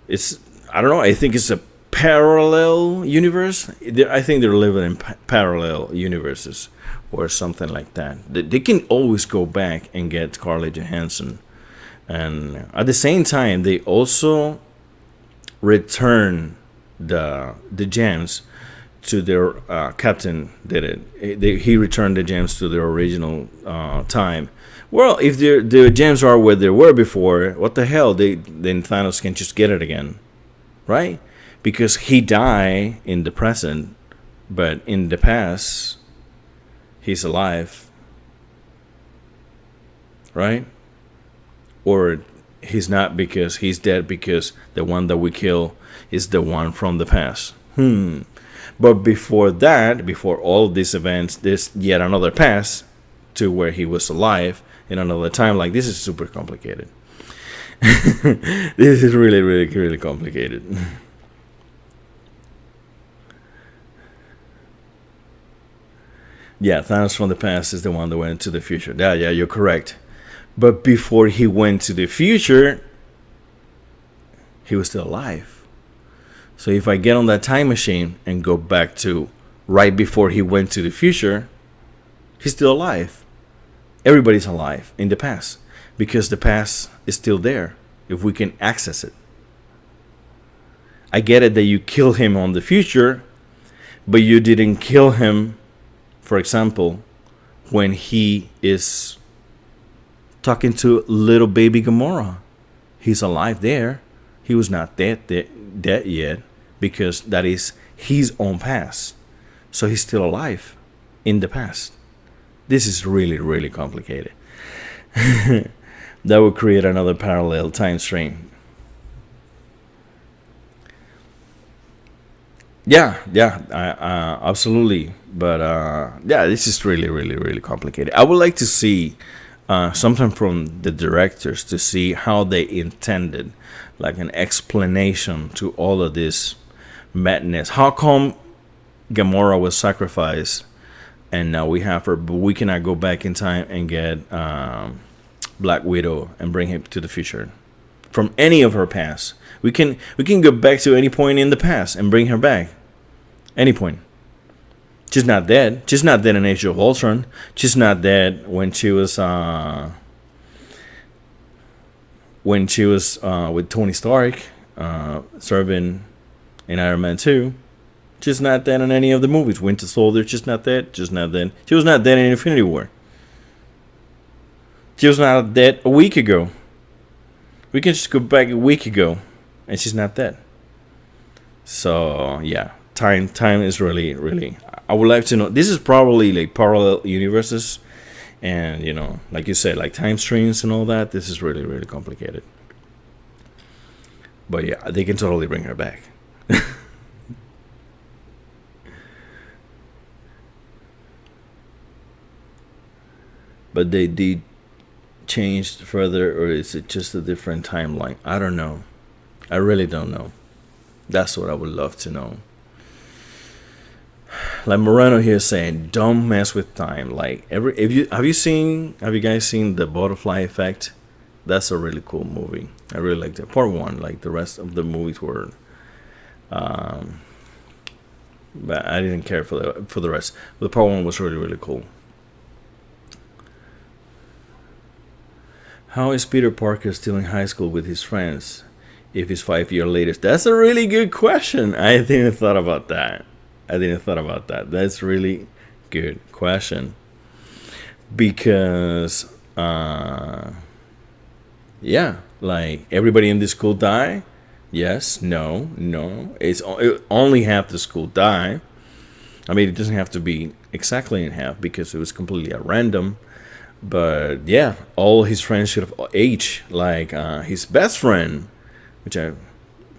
don't know. I think it's a parallel universe. I think they're living in parallel universes or something like that. They can always go back and get Scarlett Johansson. And at the same time, they also return the gems to their captain did it. He returned the gems to their original time. Well, if the gems are where they were before, what the hell? Then Thanos can just get it again, right? Because he died in the present, but in the past, he's alive. right? Or he's not because he's dead because the one that we kill is the one from the past. But before that, before all of these events, there's yet another past to where he was alive in another time. Like, this is super complicated. This is really, really, really complicated. Yeah, Thanos from the past is the one that went to the future. Yeah, you're correct. But before he went to the future, he was still alive. So if I get on that time machine and go back to right before he went to the future, he's still alive. Everybody's alive in the past because the past is still there if we can access it. I get it that you kill him on the future, but you didn't kill him, for example, when he is talking to little baby Gamora. He's alive there. He was not dead yet because that is his own past. So he's still alive in the past. This is really, really complicated. That would create another parallel time stream. Yeah, absolutely. But yeah, this is really, really, really complicated. I would like to see something from the directors to see how they intended, like an explanation to all of this madness. How come Gamora was sacrificed and now we have her, but we cannot go back in time and get Black Widow and bring him to the future from any of her past? We can go back to any point in the past and bring her back. Any point. She's not dead. She's not dead in Age of Ultron. She's not dead when she was with Tony Stark serving in Iron Man 2. She's not dead in any of the movies. Winter Soldier, she's not dead. She's not dead. She was not dead in Infinity War. She was not dead a week ago. We can just go back a week ago and she's not dead. So yeah, time is really, really, I would like to know. This is probably like parallel universes and, you know, like you said, like time streams and all that. This is really, really complicated. But yeah, they can totally bring her back. But they did change further, or is it just a different timeline? I don't know. I really don't know. That's what I would love to know. Like Moreno here saying, don't mess with time. Like have you guys seen The Butterfly Effect? That's a really cool movie. I really liked it. Part one, like the rest of the movies were but I didn't care for the rest. But part one was really, really cool. How is Peter Parker still in high school with his friends if he's 5 years later? That's a really good question. I didn't thought about that. That's really good question. Because, yeah, like everybody in this school die? Yes, no. It only half the school die. I mean, it doesn't have to be exactly in half because it was completely at random. But yeah, all his friends should have aged. Like his best friend,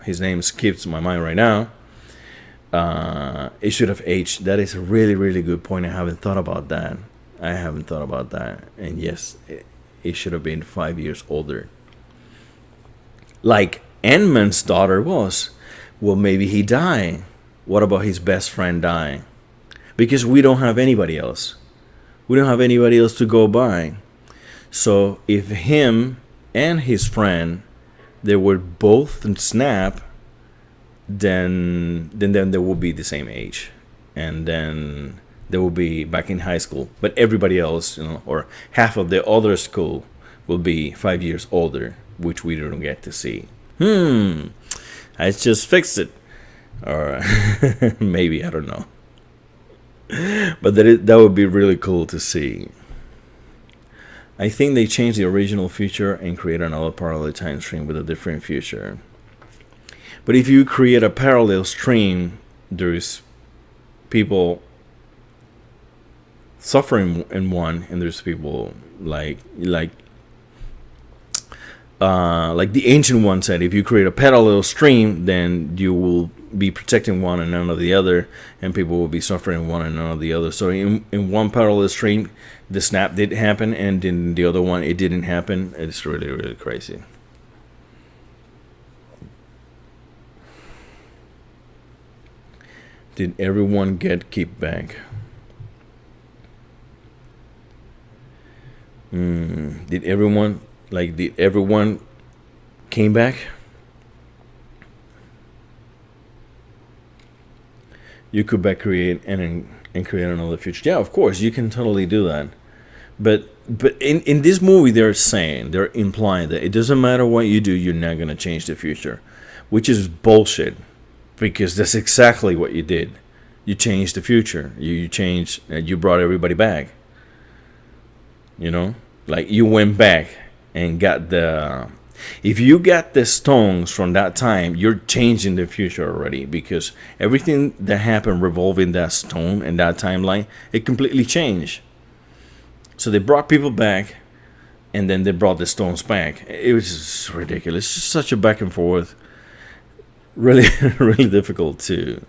his name skips my mind right now. It should have aged. That is a really, really good point. I haven't thought about that. And yes, it should have been 5 years older. Like Ant-Man's daughter was. Well, maybe he died. What about his best friend dying? Because we don't have anybody else. We don't have anybody else to go by. So if him and his friend, they were both snap, then they will be the same age, and then they will be back in high school. But everybody else, you know, or half of the other school will be 5 years older, which we don't get to see. I just fixed it, or maybe I don't know. But that would be really cool to see. I think they changed the original future and create another parallel time stream with a different future. But if you create a parallel stream, there's people suffering in one, and there's people like like the ancient one said, if you create a parallel stream, then you will be protecting one and none of the other, and people will be suffering one and none of the other. So in one parallel stream, the snap did happen, and in the other one, it didn't happen. It's really, really crazy. Did everyone get kickback? Did everyone came back? You could back create and create another future. Yeah, of course, you can totally do that. But in this movie, they're implying that it doesn't matter what you do, you're not gonna change the future, which is bullshit, because that's exactly what you did. You changed the future. You changed. You brought everybody back. You know, like you went back and got the. If you got the stones from that time, you're changing the future already, because everything that happened revolving that stone and that timeline, it completely changed. So they brought people back, and then they brought the stones back. It was just ridiculous. It's just such a back and forth. Really, really difficult to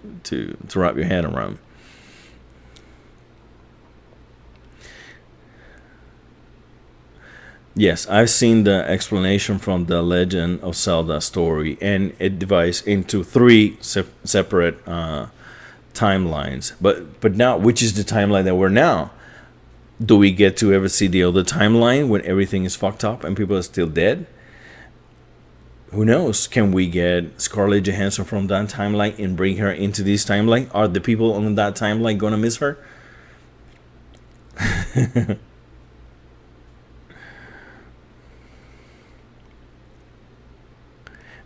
wrap your head around. Yes, I've seen the explanation from the Legend of Zelda story, and it divides into three separate timelines. But now, which is the timeline that we're now? Do we get to ever see the other timeline when everything is fucked up and people are still dead? Who knows? Can we get Scarlett Johansson from that timeline and bring her into this timeline? Are the people on that timeline gonna miss her?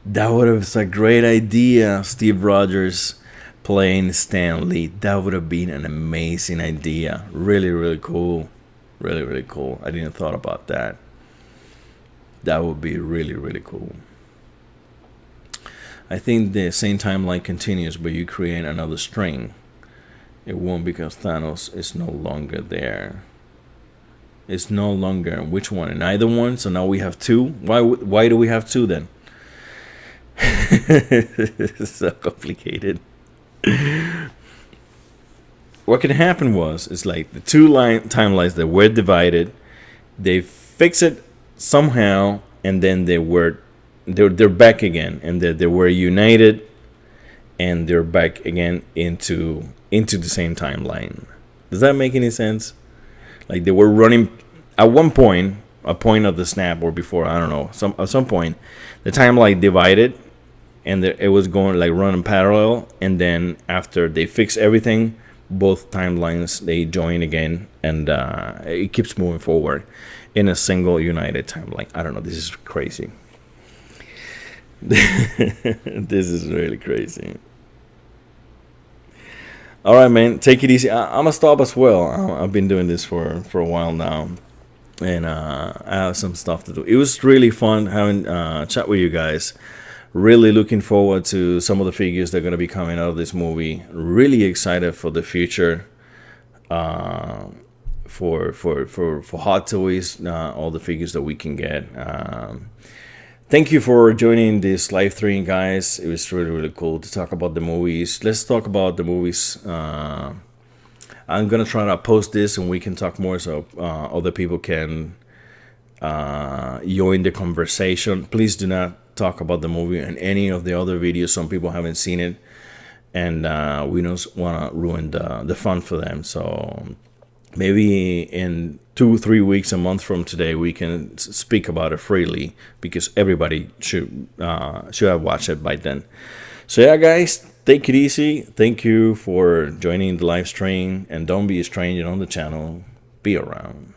That would have been a great idea. Steve Rogers playing Stan Lee. That would have been an amazing idea. Really, really cool. Really, really cool. I didn't thought about that. That would be really, really cool. I think the same timeline continues, but you create another string. It won't, because Thanos is no longer there. It's no longer which one? In either one. So now we have two. Why do we have two then? It's so complicated. What can happen it's like the two timelines that were divided, they fix it somehow, and then they're back again, and they were united, and they're back again into the same timeline. Does that make any sense? Like they were running at one point, a point of the snap, or before, I don't know, at some point, the timeline divided, and it was going like running parallel, and then after they fix everything, both timelines they join again, and it keeps moving forward in a single united timeline. I don't know. This is crazy. This is really crazy. All right, man. Take it easy. I'm gonna stop as well. I've been doing this for a while now, and I have some stuff to do. It was really fun having chat with you guys. Really looking forward to some of the figures that are going to be coming out of this movie. Really excited for the future. For Hot Toys, all the figures that we can get. Thank you for joining this live stream, guys. It was really, really cool to talk about the movies. Let's talk about the movies. I'm gonna try to post this, and we can talk more, so other people can join the conversation. Please do not talk about the movie and any of the other videos. Some people haven't seen it, and we don't want to ruin the fun for them. So maybe in 2-3 weeks, a month from today, we can speak about it freely, because everybody should have watched it by then. So yeah, guys, take it easy. Thank you for joining the live stream, and don't be a stranger on the channel. Be around.